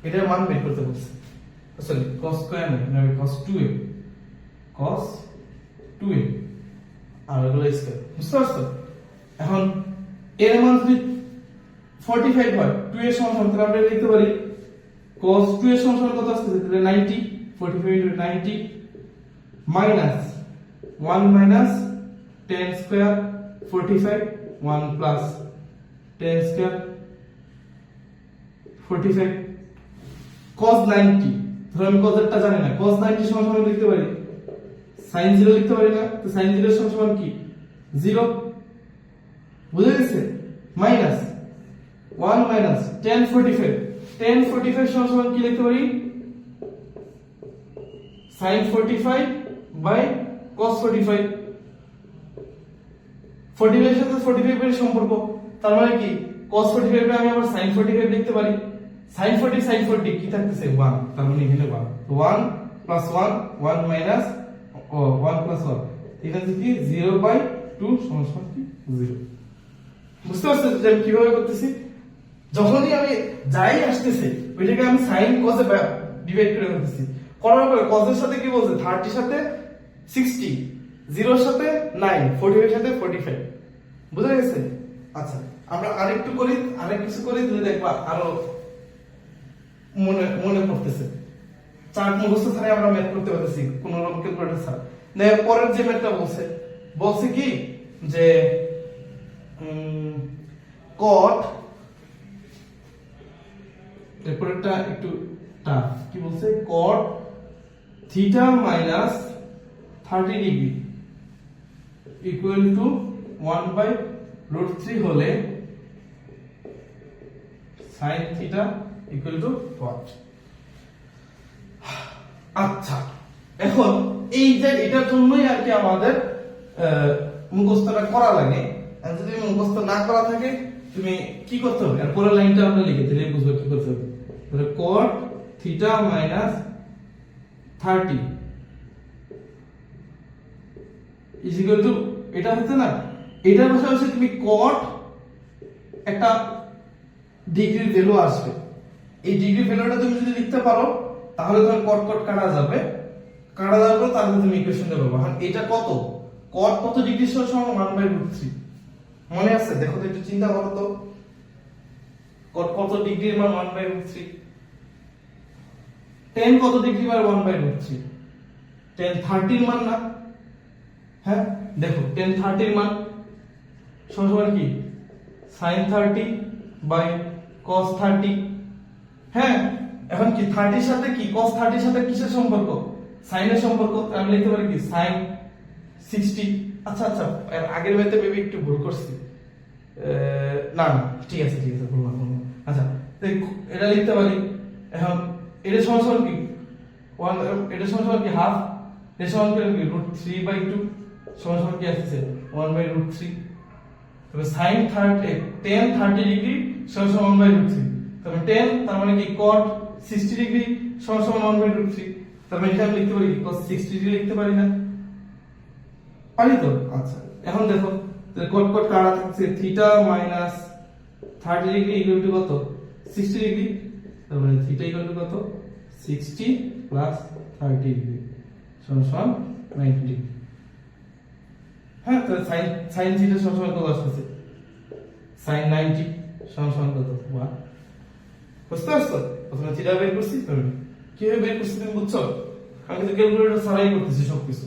এটার মান বের করতে বলছে। সরি cos square না, cos 2a, cos 2a আর এগুলো স্কয়ার, বুঝতে পারছো? এখন এর মান যদি 45 হয়, 2 এর সমান তাহলে আমরা লিখতে পারি cos 2 এর সমান কত আসছে? তাহলে 90, 45 into 90 minus 1 minus tan square 45 1 plus tan square 45 cos 90, ধরো আমি cos এরটা জানি না, cos 90 সমান সমান লিখতে পারি sin 0 লিখতে পারি না, তো sin 0 সমান সমান কি 0, বুঝে গেছে? মাইনাস 1 মাইনাস tan 45, tan 45 সমান সমান কি লিখতে পারি? sin 45 বাই cos 45, 45 এর সাথে 45 এর সম্পর্ক, তার মানে কি cos 45 এর আমি আবার sin 45 লিখতে পারি, sin 40 sin 40 কি থাকতেছে 1, তার মানে এখানে 1, 1 plus 1 1 minus 1 plus 1, এখানে কি 0/2 সমান সমান কি 0। বুঝতে পারছো যে আমি কিভাবে করতেছি? যখনই আমি যাই আসতেছে ওইটাকে আমি sin cos এ ডিভাইড করে করতেছি, করার পরে cos এর সাথে কি বলছে 30 এর সাথে 60, 0 এর সাথে 9, 45 এর সাথে 45, বুঝা গেছে? আচ্ছা আমরা আরেকটু করি, আরেক কিছু করি, তুমি দেখবা আরো মনে মনে পড়তেছে। চার্ট মুখস্থ ছাড়া আমরা ম্যাথ করতে পারতেছি কোন রকম ক্যালকুলেটর ছাড়া। পরের যে ম্যাথটা বলছে কি যে cot, এরপরটা একটু টাফ, কি বলছে? cot theta minus 30 degree equal to 1/√3 হলে sin theta equal to what? আচ্ছা এখন এই যে এটার জন্যই আর কি আমাদের মুখস্থটা করা লাগে, আর যদি মুখস্থ না করা থাকে তুমি কি করতে হবে? আর পরের লাইনটা আমরা লিখে দিলে বুঝবে কি করতে হবে। তাহলে cot theta minus 30 is equal to, এটা হচ্ছে না, এটার পাশাপাশি তুমি cot একটা ডিগ্রির ভ্যালু আসবে, এই ডিগ্রি ভ্যালুটা তুমি যদি লিখতে পারো তাহলে তোমার cot cot কাটা যাবে তাহলে তুমি ইকুয়েশনটা পাবে। এখন এটা কত, cot কত ডিগ্রি সমান 1/√3, মনে আছে? দেখো তো একটু চিন্তা করো তো, cot কত ডিগ্রির মান 1/√3, tan কত ডিগ্রি বাই 1/√3, tan 30 এর মান না? হ্যাঁ দেখো tan 30 এর মান সমান কি sin 30 বাই cos 30, হ্যাঁ এখন কি 30 এর সাথে কি cos 30 এর সাথে কিসের সম্পর্ক? sin এর সম্পর্ক, আমি লিখতে পারি কি sin 60। আচ্ছা আচ্ছা আগের ম্যাথে মেবি একটু ভুল করছি, না না ঠিক আছে ভুল না। আচ্ছা এটা লিখতে পারি, এখন এটা সমান কি 1, এটা সমান কি হাফ, এটা সমান কি √3/2 সমান কি আসছে 1/√3, তবে sin 30 tan 30 ডিগ্রি সমান 1/√3, তবে tan তার মানে কি cot 60 ডিগ্রি সমান 1/√3, তার মানে এটা আমি লিখতে পারি cos 60 ডিগ্রি লিখতে পারি না? পারি তো। আচ্ছা এখন দেখো cot cot কাটা থাকছে theta minus 30 degree equal to কত 60 ডিগ্রি, তার মানে থিটা ইকুয়াল টু কত 60 প্লাস 30 ডিগ্রি সমান 90 ডিগ্রি। হ্যাঁ তো sin থিটা সমান কত আসছে sin 90 সমান কত 1, বুঝতে পারছো? প্রথমে থিটা বের করছি, তুমি কিভাবে বের করছি তুমি বুঝছো? আমি তো ক্যালকুলেটর ছাড়াই করতেছি সবকিছু।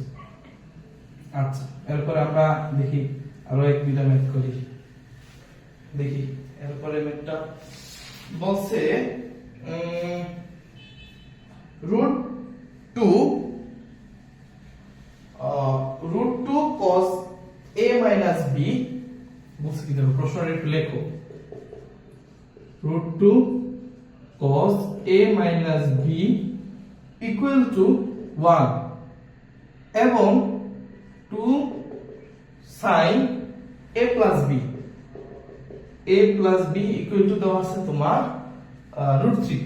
আচ্ছা এরপর আমরা দেখি আরো এক দুইটা ম্যাথ করি, দেখি এরপরে ম্যাথটা বলছে √2 cos a মাইনাস b বলছি কি দেখো প্রশ্নটা একটু লেখো root 2 cos a minus b equal to 1 এবং 2 sin a plus b equal to দেওয়া আছে তোমার root 3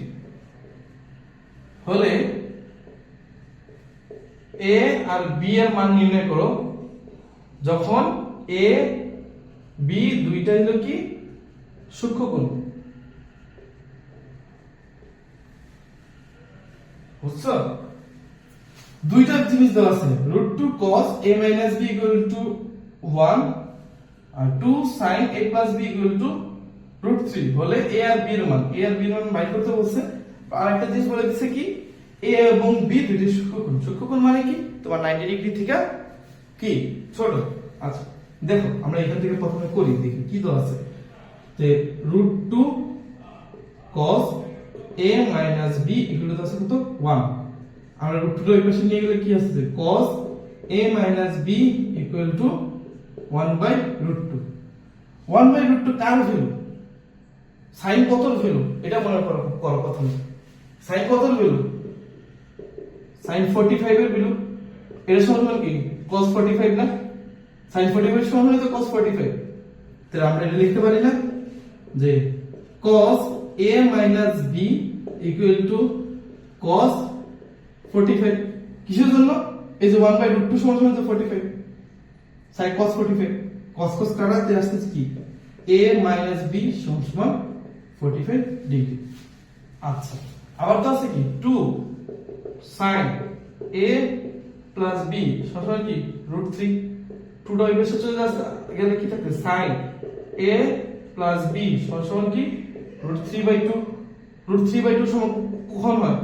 হলে a আর b এর মান নির্ণয় করো যখন a b দুইটাই হলো কি সূক্ষ্মকোণ বুঝছো দুইটা জিনিস দেওয়া আছে √2 cos a minus b equal to 1 R 2 sin a plus b equal to √3 হলে a আর b এর মান বাইর করতে বলছে আর একটা জিনিস বলে দিছে কি a এবং b দুইটি সূক্ষ্মকোণ মানে কি তোমার 90 ডিগ্রি থেকে কি ছোট আচ্ছা দেখো আমরা এখান থেকে প্রথমে করি দেখি কি দেওয়া আছে যে √2 cos a minus b equal to আছে কত 1 আমরা √2 এর পাশে নিয়ে গেলে কি আসছে cos a minus b equal to 1/√2 1/√2 কার ভ্যালু sin কতর ভ্যালু এটা মনে করো প্রথমে sin কতর ভ্যালু sin 45 এর ভ্যালু এর সমান কি cos 45 না sin 45 সমান হলে তো cos 45 তাহলে আমরা এটা লিখতে পারি না যে cos a minus b equal to cos 45 কিসের জন্য এই যে 1/√2 সমান তো 45 sin cos 45 cos কাটাতে আসছে কি a minus b সমান 45 ডিগ্রি আচ্ছা আবার তো আছে কি 2 sin a plus b সমান কি √3 2 টা এর সাথে চলে যাচ্ছে এখানে কি থাকে sin a plus b সমান কি √3/2 √3/2 সমান কখন হয়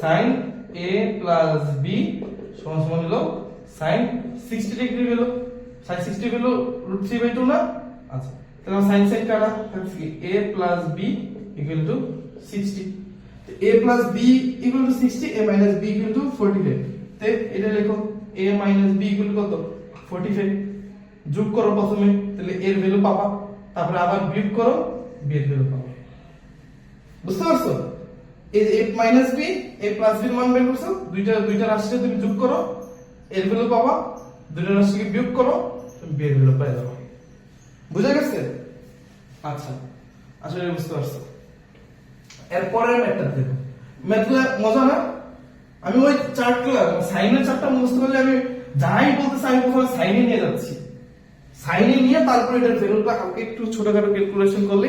sin a plus b সমান হলো sin 60 ডিগ্রি হলো sin 60 হলো √3/2 না আচ্ছা তাহলে sin কাটা থাকছে কি a plus b equal to 60 তো a plus b equal to 60 a minus b equal to 45 তে এটা লেখো a minus b equal to কত 45 যোগ করো প্রথমে তাহলে a এর ভ্যালু পাবা তারপরে আবার বিয়োগ করো b এর ভ্যালু পাবা বুঝতে পারছো এই যে a minus b a plus b এর মান বের করছো দুইটা রাশিকে তুমি যোগ করো এর ভ্যালু পাবা দুইটা রাশিকে বিয়োগ করো তুমি b এর ভ্যালু পেয়ে যাবে বুঝা গেছে আচ্ছা আসলে বুঝতে পারছো এরপরের ম্যাথটা দেখো ম্যাথগুলো মজা না আমি ওই চার্টগুলো সাইনের চার্টটা মুখস্থ করলে আমি যাই বলতেছি আমি প্রথমে সাইনে নিয়ে যাচ্ছি সাইনে নিয়ে তারপরে এটার ভ্যালুটা হালকা একটু ছোটখাটো ক্যালকুলেশন করলে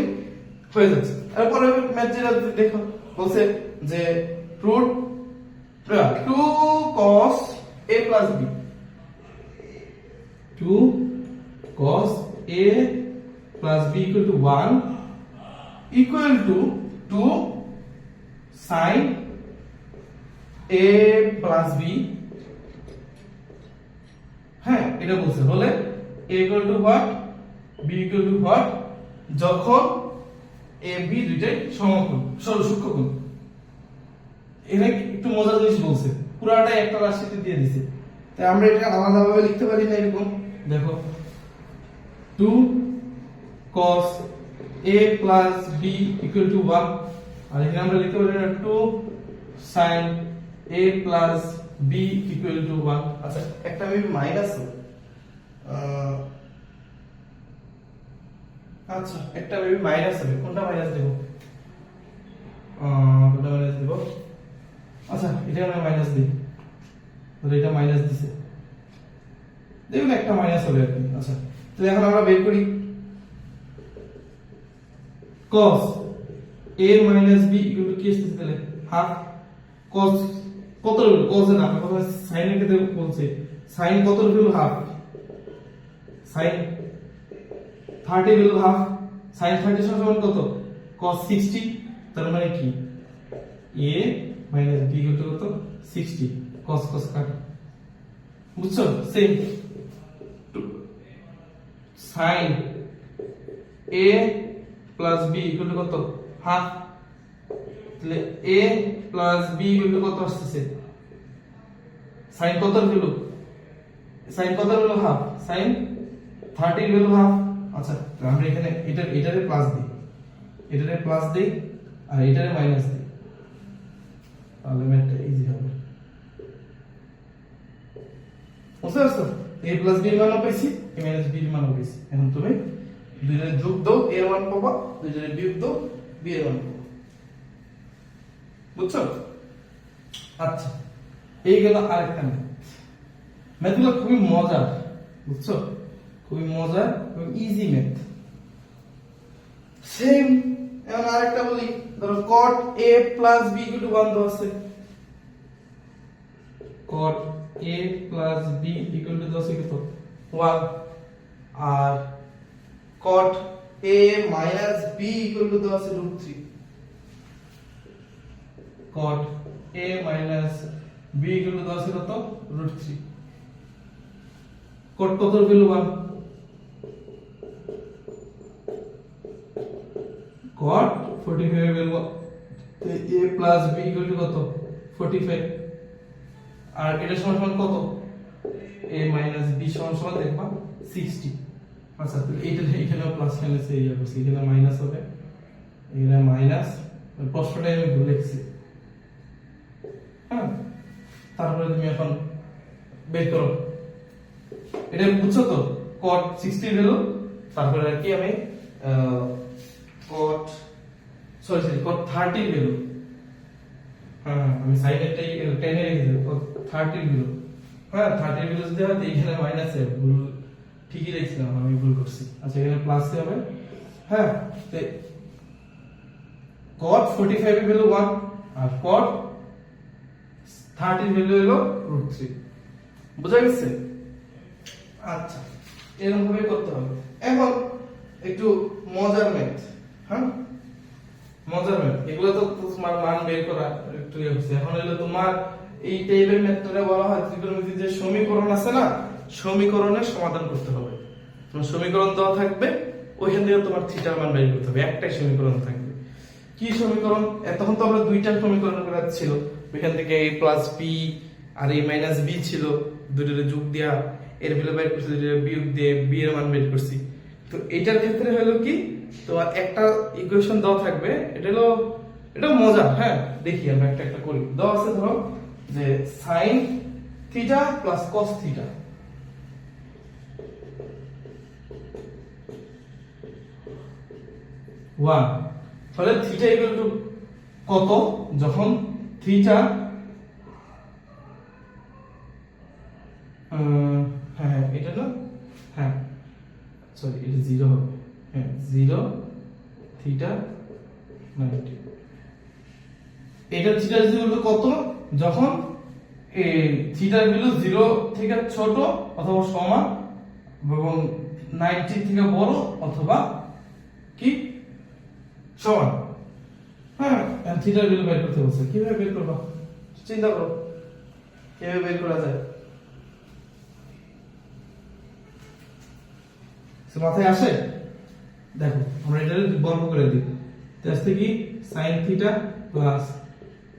হয়ে যাচ্ছে এরপরে ম্যাথ যেটা দেখো বলছে যে √2 cos a plus b 2 cos a plus b equal to 1 equal to 2 sin a plus b হ্যাঁ এটা বলছে বলে a equal to what b equal to what যখন a b দুইটাই সমকোণ সূক্ষ্মকোণ এখানে একটু মজার জিনিস বলছে পুরাটাই একটা রাশিতে দিয়ে দিয়েছে তাই আমরা এটা আলাদাভাবে লিখতে পারি না এরকম দেখো 2 cos a plus b equal to 1 আর এখানে আমরা লিখতে পারি না 2 sin a plus b equal to 1 আচ্ছা একটা মেবি মাইনাস আচ্ছা একটা মেবি মাইনাস হবে কোনটা মাইনাস দেব আচ্ছা এটা আমরা মাইনাস দিই তাহলে এটা মাইনাস দিছে দেখুন একটা মাইনাস হবে আর কি আচ্ছা তাহলে এখন আমরা বের করি cos a minus b equal to কি আসছে তাহলে হাফ cos কত হলো cos এর না কথা sin এর ক্ষেত্রে বলছে sin কত হলো হাফ sin 30 হলো হাফ sin 30 সমান কত cos 60 তার মানে কি a minus b equal to কত 60 cos কাট বুঝছো same sin a plus b equal to কত হাফ তাহলে a plus b equal to কত আসছে sin কত হলো sin কত হলো হাফ sin 30 এর ভ্যালু হাফ। আচ্ছা আমরা এখানে এটারে প্লাস দিই, এটারে প্লাস দিই আর এটারে মাইনাস দিই, তাহলে ম্যাথটা ইজি হবে। বুঝতে পারছো? a প্লাস b এর মান পাইছি, a মাইনাস b এর মান পাইছি। এখন তুমি দুইটারে যোগ দাও, a এর মান পাবা, দুইটারে বিয়োগ দাও, b এর মান পাবা। বুঝছো? আচ্ছা এই গেল আরেকটা ম্যাথ। ম্যাথগুলো খুবই মজার, বুঝছো? খুবই মজার এবং ইজি ম্যাথ। সেম এখন আরেকটা বলি, ধরো cot a plus b = 1 দেওয়া আছে। cot a plus b = দেওয়া আছে কত? 1। আর cot a minus b = দেওয়া আছে √3। cot a minus b = দেওয়া আছে কত? √3। cot কত ভ্যালু 1? cot 45 এর ভ্যালু, তো a plus b = কত? 45। আর এটা সমান কত? a minus b সমান দেখবা 60। আচ্ছা তো এইটা এখানেও প্লাস মাইনাস এই যাবে, এখানে মাইনাস হবে, এখানে মাইনাস, প্রশ্নটা আমি ভুল লিখছি। হ্যাঁ, তারপরে তুমি এখন বের করো, এটা বুঝছো তো? cot 60 ভ্যালু, তারপরে আর কি আমি cot 30 ভ্যালু, হ্যাঁ আমি সাইডেরটাই 10 এ রেখে দেব, 30 ভ্যালু। হ্যাঁ 30 ভ্যালু যদি হয় এখানে মাইনাস এ ভুল, ঠিকই লিখছিলাম, আমি ভুল করছি। আচ্ছা এখানে প্লাস হবে। হ্যাঁ তো cot 45 এর ভ্যালু 1 আর cot 30 ভ্যালু হলো √3। বুঝা গেছে? আচ্ছা এরকম ভাবে করতে হবে। এখন একটু মজার ম্যাথ। হ্যাঁ মজার ম্যাথ, এগুলো তো তোমার মান বের করা একটু ইয়ে হচ্ছে। এখন হলো তোমার এই টেবিলের ম্যাথটা বলা হয় ত্রিকোণমিতির যে সমীকরণ আছে না, সমীকরণের সমাধান করতে হবে। তোমার সমীকরণ দেওয়া থাকবে, ওইখান থেকে তোমার থিটার মান বের করতে হবে। একটাই সমীকরণ থাকবে। কি সমীকরণ? তখন তো আমরা দুইটা সমীকরণ করা ছিল, ওইখান থেকে a প্লাস b আর a মাইনাস b ছিল, দুটোরে যোগ দিয়া এর ভ্যালু বের করছি, দুটোরে বিয়োগ দিয়ে b এর মান বের করছি। তো এটার ক্ষেত্রে হলো কি, তোমার একটা ইকুয়েশন দেওয়া থাকবে, এটা মজা। হ্যাঁ দেখি আমরা একটা একটা করি। দেওয়া আছে ধরো যে sin theta plus cos theta, তাহলে থিটা ইকুয়াল টু কত যখন থিটা হ্যাঁ এটা না, হ্যাঁ সরি এটা 0 হবে। হ্যাঁ 0 থিটা 90। এটা থিটা ইকুয়াল টু কত যখন থিটার ভ্যালু 0 থেকে ছোট অথবা সমান এবং 90 থেকে বড় অথবা কি সমান। হ্যাঁ থিটার ভ্যালু বের করতে বলছে, কিভাবে বের করব চিন্তা করো, কিভাবে বের করা যায়? মাথায় আসে? দেখো আমরা এটা বর্গ করে দিই, তাহলে কি sin theta plus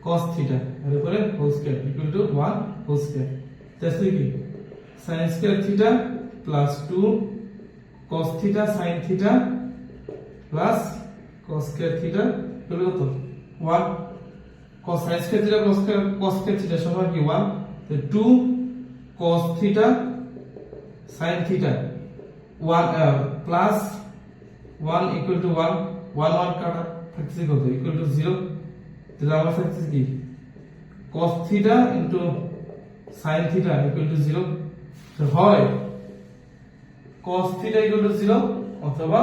cos theta এর উপরে whole square equal to 1 whole square, তাহলে কি sin square theta plus 2 cos theta sin theta plus cos square theta equal কত 1, cos sin square theta cos square theta সমান কি 1, তো 2 cos theta sin theta 1 plus 1 equal to 1 1 কাটা থাকছে কত equal to 0, তাহলে আমার থাকছে কি cos theta into sin theta equal to 0। তো হয় cos থিটা ইকুয়াল টু 0 অথবা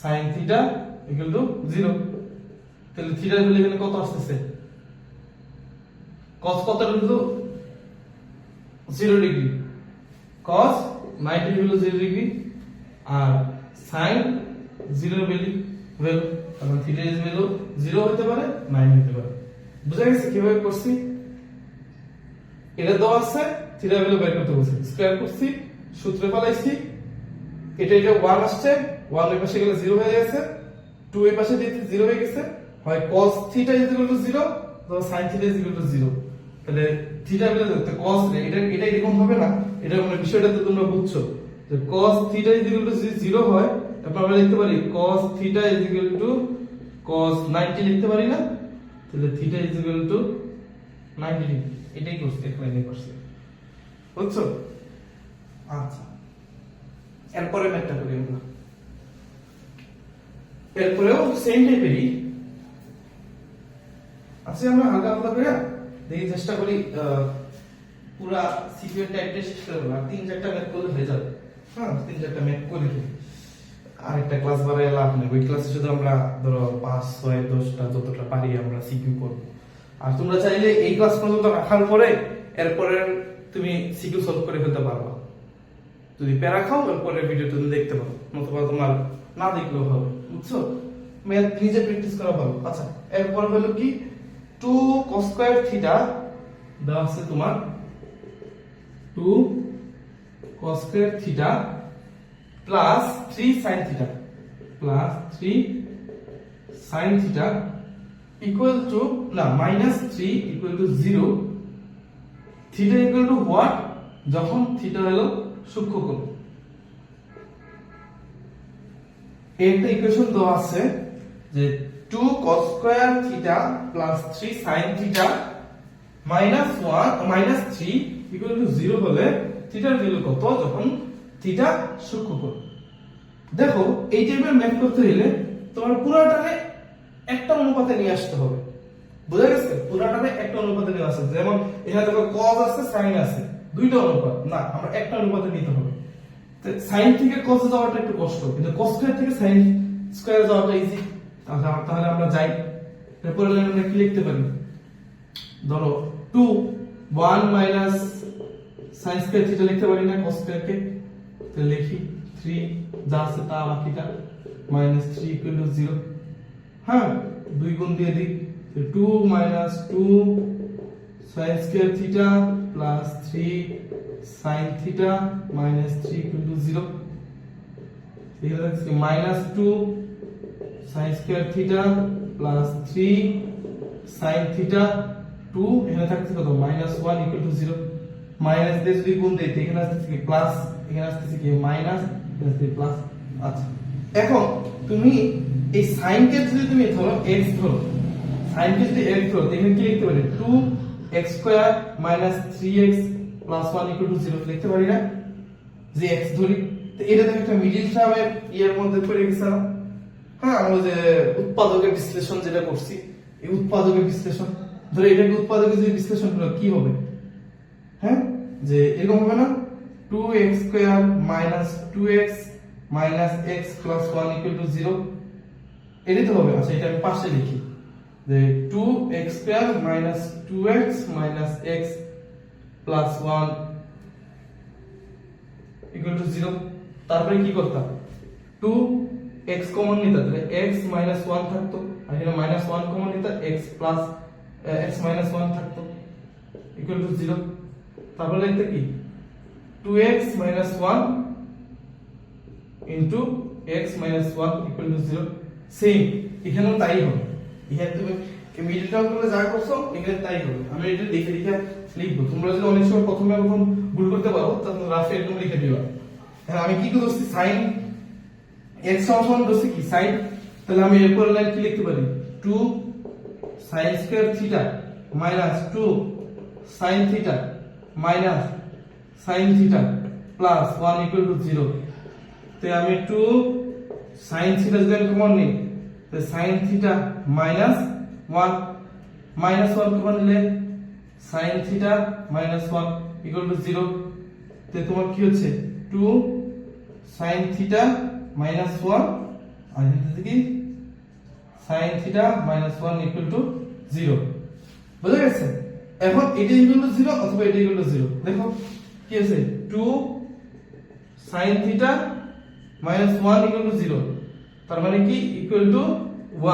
sin থিটা ইকুয়াল টু 0। তাহলে থিটার ভ্যালু এখানে কত আসছে? cos কত কিন্তু 0 ডিগ্রি, cos 90 ভ্যালু 0 ডিগ্রি আর sin 0 ভ্যালু কারণ থিটা ইজ ভ্যালু 0 হতে পারে 9 হতে পারে। বুঝা গেছে কিভাবে করছি? এটা দেওয়া আছে, থিটা ভ্যালু বের করতে বলছে, স্কয়ার করছি, সূত্রে ফলাইছি, এটা 1 আসছে, 1 এর পাশে গেলে 0 হয়ে গেছে, 2 এর পাশে দিতে 0 হয়ে গেছে, হয় cos theta is equal to 0 অথবা sin theta is equal to 0। তাহলে থিটা ভ্যালু দেখতে cos এটা এরকম হবে না, এটা মানে বিষয়টা তো তোমরা বুঝছো যে তো cos theta is equal to যদি 0 হয় তারপর আমরা লিখতে পারি cos theta is equal to cos 90 লিখতে পারি না, তাহলে theta is equal to 90 degree. এটাই করছি, এখানে করছি, বুঝছো? আচ্ছা, এরপরে ম্যাথটা করি আমরা। এরপরেও সেম টাইপেরই আছে, আমরা হালকা হালকা করে দেখি চেষ্টা করি পুরা সিকিউর টাইপটা শেষ করে দেবো। আর 3-4টা ম্যাথ করলে হয়ে যাবে। হ্যাঁ, 3-4টা ম্যাথ করে দিই, আরেকটা ক্লাস বাড়ায় লাভ নেই। ওই ক্লাসে শুধু আমরা ধরো 5, 6, 10টা যতটা পারি আমরা সিকিউ করব। আর তোমরা চাইলে এই ক্লাস পর্যন্ত রাখার পরে এরপরে তুমি সিকিউ সলভ করে ফেলতে পারবা। যদি প্যারা খাও এরপরে ভিডিও তুমি দেখতে পারো, নতুবা তোমার না দেখলেও হবে, বুঝছো? ম্যাথ নিজে প্র্যাকটিস করা ভালো। আচ্ছা, এরপর হলো কি 2 cos স্কয়ার থিটা দেওয়া আছে তোমার 2 cos square theta plus 3 sin theta plus 3 sin theta equal to না minus 3 equal to 0। Theta equal to what? যখন থিটা হলো সূক্ষ্মকোণ। একটা ইকুয়েশন দেওয়া আছে যে 2 cos square theta plus 3 sin theta minus 3 equal to 0 হলে থিটার ভ্যালু কত যখন থিটা সূক্ষ্মকোণ। দেখো এই টাইপের ম্যাথ করতে হলে তোমার পুরাটাকে একটা অনুপাতে নিয়ে আসতে হবে, বুঝা গেছে? পুরাটাকে একটা অনুপাতে নিয়ে আসতে, যেমন এখানে দেখো cos আছে sin আছে, দুইটা অনুপাত না, আমরা একটা অনুপাতে নিতে হবে। তো sin থেকে cos এ যাওয়াটা একটু কষ্ট, কিন্তু cos স্কয়ার থেকে sin স্কয়ার যাওয়াটা ইজি। তাহলে আমরা যাই, এরপরে আমরা কি লিখতে পারি? ধরো 2 1 মাইনাস sin স্কয়ার থিটা লিখতে পারি না cos স্কয়ার কে, তো লিখি 3 যা আছে তা বাকিটা মাইনাস 3 ইকুয়াল টু 0। হ্যাঁ, 2 গুণ দিয়ে দিই, 2 minus 2 sin square theta plus 3 sin theta minus 3 equal to 0। এখানে আছে minus 2 sin square theta plus 3 sin theta 2, এখানে থাকছে কত মাইনাস 1 ইকুয়াল টু 0। মাইনাস দিয়ে যদি গুণ দেই এখানে আসছে কি প্লাস, এখানে আসছে কি মাইনাস, এখানে আসছে প্লাস। আচ্ছা, এখন তুমি এই sin কে যদি তুমি ধরো x ধরো, sin কে যদি x ধরো এখানে কি লিখতে পারি? 2x square minus 3x plus 1 equal to 0 লিখতে পারি না? যে x ধরি, তো এটা তো একটা মিডল টার্মের এর মধ্যে পড়ে গেছে না? হ্যাঁ, আমরা যে উৎপাদকের বিশ্লেষণ যেটা করছি, এই উৎপাদকের বিশ্লেষণ ধরে এটাকে উৎপাদকের যে বিশ্লেষণ করলে কি হবে? হ্যাঁ, যে এরকম হবে না? 2x square minus 2x minus x plus 1 equal to 0, এটাই তো হবে। আচ্ছা, এটা আমি পাশে লিখি যে 2x square minus 2x minus x plus 1 equal to 0। তারপরে কি করতাম? 2x কমন নিতাম, তাহলে x মাইনাস 1 থাকতো, আর এখানে মাইনাস 1 কমন নিতাম, x প্লাস x মাইনাস 1 থাকতো ইকুয়াল টু 0। তারপরে লিখতে কি 2x minus 1 into x minus 1 equal to 0। Same এখানেও তাই হবে। এখানে তুমি মিডল টার্ম গুলো যা করছো এখানে তাই হবে। আমি এটা দেখে দেখে লিখবো, তোমরা যদি অনেক সময় প্রথমে ভুল করতে পারো তাহলে রাফে এরকম লিখে দিবা। হ্যাঁ, আমি কি করছি sin x সমান করছি কি sin, তাহলে আমি এরপর লাইন কি লিখতে পারি? 2 sin square theta minus 2 sin theta minus sin theta plus 1 equal to 0। তো আমি 2 sin থিটা যদি কমন নিই, তো sin theta minus 1 minus 1 common নিলে sin theta minus 1 equal to 0। তো তোমার কি হচ্ছে 2 sin থিটা মাইনাস 1 আর এখানে কি sin theta minus 1 equal to 0। বুঝা গেছে? এখন এটা ইকুয়াল টু 0 অথবা এটা ইকুয়াল টু 0। দেখো কি আছে 2 sin theta minus 1 equal to 0, তার মানে কি equal to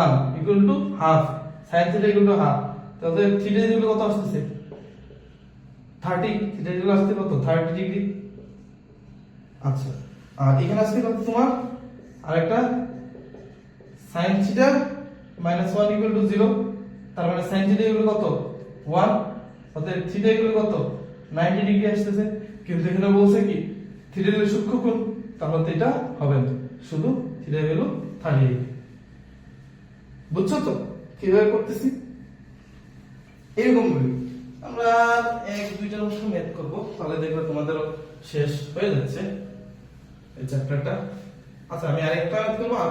1 equal to half, sin theta equal to half. তাহলে থিটা ইকুয়াল কত আসছে? 30, থিটা ইকুয়াল আসছে কত? 30 ডিগ্রি। আচ্ছা, আর এখানে আসছে কত তোমার? আরেকটা sin theta minus 1 equal to 0, তার মানে sin থিটা ইকুয়াল কত? 1, তাহলে থিটা ইকুয়াল কত? 90 ডিগ্রি আসতেছে। কিন্তু এখানে বলছে কি থিটা হলো সূক্ষ্মকোণ, তাহলে তো এটা হবে না, শুধু থিটা ভ্যালু 38। বুঝছো তো কিভাবে করতেছি? এরকম ভাবে আমরা এক দুইটার অংশ ম্যাথ করব, তাহলে দেখবে তোমাদেরও শেষ হয়ে যাচ্ছে এই চ্যাপ্টারটা। আচ্ছা আমি আরেকটা ম্যাথ করবো, আর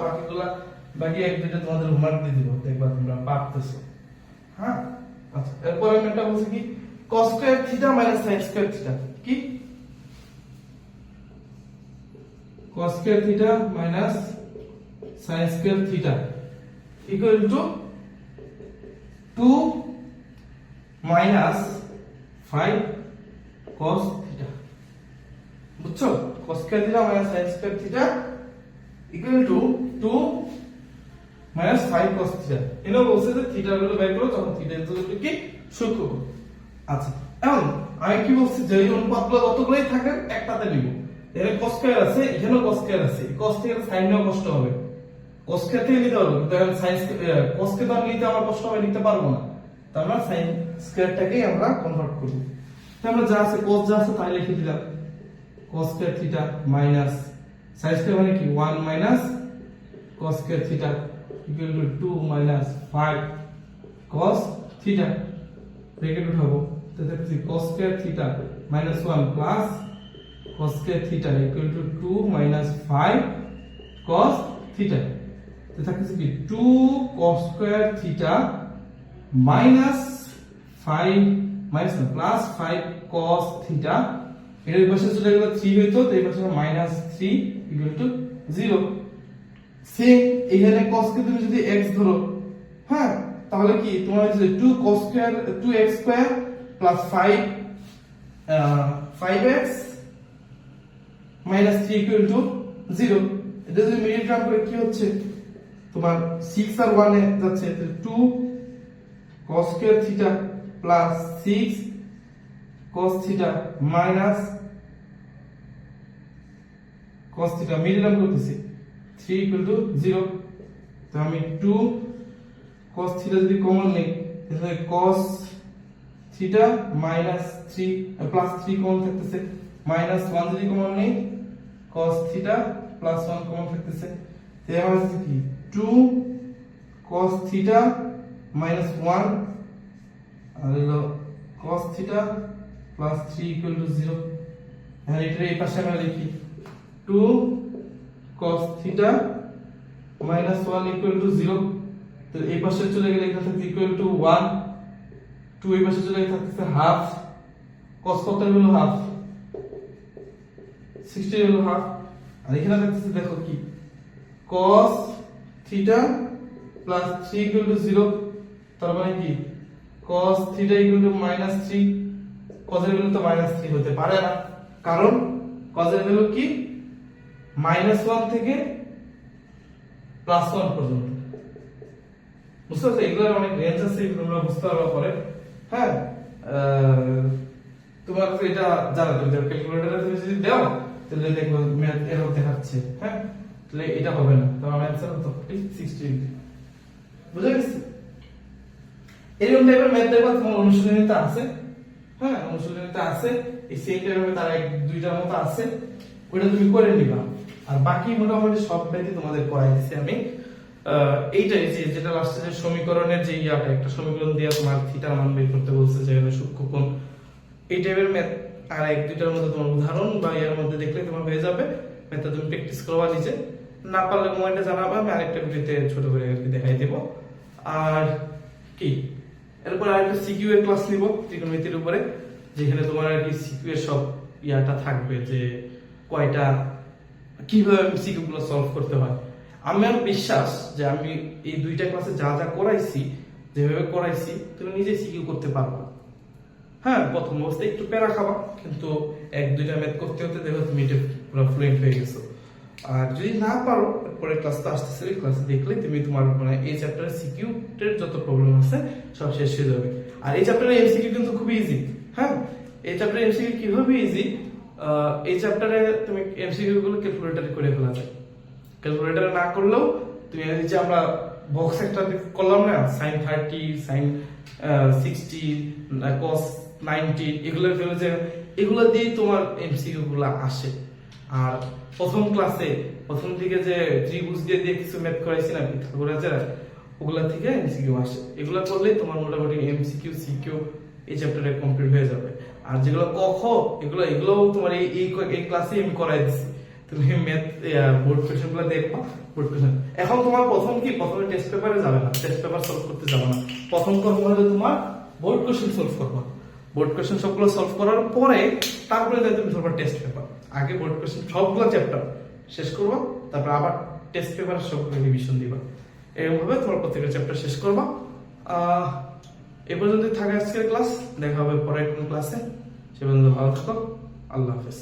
বাকি এক দুইটা তোমাদের হোমওয়ার্ক দিয়ে দিব, দেখবা তোমরা পারতেছো। হ্যাঁ আচ্ছা, এরপর ম্যাথটা বলছে কি cos square theta minus sin square theta. কি cos square theta minus sin square theta equal to 2 minus 5 cos theta. বুঝছো? cos square theta minus sin square theta equal to 2 minus 5 cos theta. এনে বলছে যে theta গুলো বের করো, তখন theta equal to কি সূক্ষ্ম। আচ্ছা এখন আমি কি বলছি, যে এই অনুপাতগুলো যতগুলোই থাকে একটাতে নিব। এখানে cos স্কয়ার আছে, এখানেও cos স্কয়ার আছে, cos থেকে sin নেওয়া কষ্ট হবে, cos স্কয়ার থেকে নিতে পারবো, কিন্তু এখন sin cos কে তো আর নিতে আমার কষ্ট হবে, নিতে পারবো না। তার মানে sin স্কয়ারটাকেই আমরা কনভার্ট করব। তাহলে আমরা যা আছে cos যা আছে তাই লিখে দিলাম, cos square theta minus sin square মানে কি 1 minus cos square theta equal to 2 minus 5 cos theta. Bracket উঠাবো, তাহলে cos square theta minus 1 plus cos square theta equal to 2 minus 5 cos theta. তো থাকছে কি 2 cos square theta minus 5 minus plus 5 cos theta. এর পাশে চলে গেল 3 হইতো, তো এই পাশে মাইনাস 3 ইকুয়াল টু 0। সেম এখানে cos কে তুমি যদি x ধরো, হ্যাঁ তাহলে কি তোমার হচ্ছে 2 cos square 2x square plus 5x minus 3 equal to 0। এটা যদি মিডিল টার্ম করে কি হচ্ছে তোমার 6 আর 1 এ যাচ্ছে, 2 cos square theta plus 6 cos theta minus cos theta middle term করতেছি 3 ইকুয়াল টু 0। তো আমি 2 cos থিটা যদি কমন নেই, তাহলে cos theta minus 3 plus 3 common থাকতেছে, মাইনাস 1 যদি কমন নেই cos থিটা প্লাস 1 কমন থাকতেছে। তো এর মানে কি 2 cos থিটা মাইনাস 1 আর হলো cos theta plus 3 equal to 0। এখন এটা এই পাশে আমরা লিখি 2 cos theta minus 1 equal to 0। তো এই পাশে চলে গেলে এখানে থাকছে ইকুয়াল টু 1, 2 এই পাশে চলে গেলে থাকছে হাফ, cos কত হলো হাফ, 60 হলো হাফ। আর এখানে থাকছে দেখো কি cos theta plus 3 equal to 0। তার মানে কি cos theta equal two minus 3, cos এর ভ্যালু তো মাইনাস 3 হতে পারে না, কারণ cos এর ভ্যালু কি মাইনাস 1 থেকে প্লাস 1 পর্যন্ত। বুঝতে পারছো? এগুলোর অনেক রেঞ্জ আছে, তোমরা বুঝতে পারবে পরে। হ্যাঁ তোমার এটা জানা, তুমি ক্যালকুলেটরে তুমি যদি দাও তাহলে দেখো ম্যাথ এরর দেখাচ্ছে। হ্যাঁ তাহলে এটা হবে না, তো আমার অ্যানসার তো 60। বুঝা গেছে? এরকম টাইপের ম্যাথ দেখবা তোমার অনুশীলনীতে আছে। হ্যাঁ অনুশীলনীতে আছে, এই সেম টাইপের তার এক দুইটার মতো আছে, ওটা তুমি করে নিবা। আর বাকি মোটামুটি সব ম্যাথই তোমাদের করাই দিছি আমি। এইটাই যেটা লাস্টে যে সমীকরণের যে ইয়াটা, একটা সমীকরণ দিয়ে তোমার থিটার মান বের করতে বলছে, যেখানে সূক্ষ্মকোণ, এই টাইপের ম্যাথ আর এক দুইটার মধ্যে তোমার উদাহরণ বা এর মধ্যে দেখলে তোমার হয়ে যাবে। ম্যাথটা তুমি প্র্যাকটিস করবা নিজে, না পারলে মোবাইলটা জানাবা, আমি আরেকটা ভিডিওতে ছোট করে আর কি দেখাই দেব। আর কি এরপর আরেকটা সিকিউ এর ক্লাস নিব ত্রিকোণমিতির উপরে, যেখানে তোমার আর কি সিকিউ এর সব ইয়াটা থাকবে, যে কয়টা কিভাবে সিকিউ গুলো সলভ করতে হয়। আমার বিশ্বাস যে আমি এই দুইটা ক্লাসে যা যা করাইছি, যেভাবে করাইছি তুমি নিজে সিকিউ করতে পারবা। হ্যাঁ প্রথম অবস্থায় একটু প্যারা খাবা, কিন্তু এক দুইটা ম্যাথ করতে হতে দেখো তুমি এটা পুরো ফ্লুয়েন্ট হয়ে গেছো। আর যদি না পারো পরে ক্লাস তো আসতেছে, ক্লাসে দেখলে তুমি তোমার মানে এই চ্যাপ্টারের সিকিউ এর যত প্রবলেম আছে সব শেষ হয়ে যাবে। আর এই চ্যাপ্টারের এমসিকিউ কিন্তু খুবই ইজি। হ্যাঁ এই চ্যাপ্টারের এমসিকিউ কিভাবে ইজি, এই চ্যাপ্টারে তুমি এমসিকিউ গুলো ক্যালকুলেটরে করে ফেলা যায়। ক্যালকুলেটরে না করলেও তুমি এই যে আমরা বক্স একটা করলাম না, sin 30 sin 60 cos 90, এগুলোর ভ্যালু যে এগুলো দিয়ে তোমার এমসিকিউ গুলো আসে। আর প্রথম ক্লাসে প্রথম দিকে যে ত্রিভুজ দিয়ে দিয়ে কিছু ম্যাথ করাইছি না পিথাগোরাসের, ওগুলা থেকে এমসিকিউ আসে। এগুলা করলে তোমার মোটামুটি এমসিকিউ সিকিউ এই চ্যাপ্টারে কমপ্লিট হয়ে যাবে। আর যেগুলো ক খ এগুলো তোমার এই ক্লাসে আমি করাই দিচ্ছি। তুমি ম্যাথ বোর্ড কোশ্চেন গুলো দেখবা, বোর্ড কোশ্চেন। এখন তোমার প্রথমে টেস্ট পেপারে যাবে না, টেস্ট পেপার সলভ করতে যাবে না। প্রথম করবো হলে তোমার বোর্ড কোশ্চেন সলভ করবা। বোর্ড কোশ্চেন সবগুলো সলভ করার পরে তারপরে যাই তুমি ধরবা টেস্ট পেপার। আগে বোর্ড কোশ্চেন সবগুলো চ্যাপ্টার শেষ করবা, তারপর আবার টেস্ট পেপার সবগুলো রিভিশন দিবা। এরকম ভাবে তোমার প্রত্যেকটা চ্যাপ্টার শেষ করবা। এ পর্যন্ত থাকে আজকের ক্লাস। দেখা হবে পরের কোন ক্লাসে। সে পর্যন্ত ভালো থাকো। আল্লাহ হাফেজ।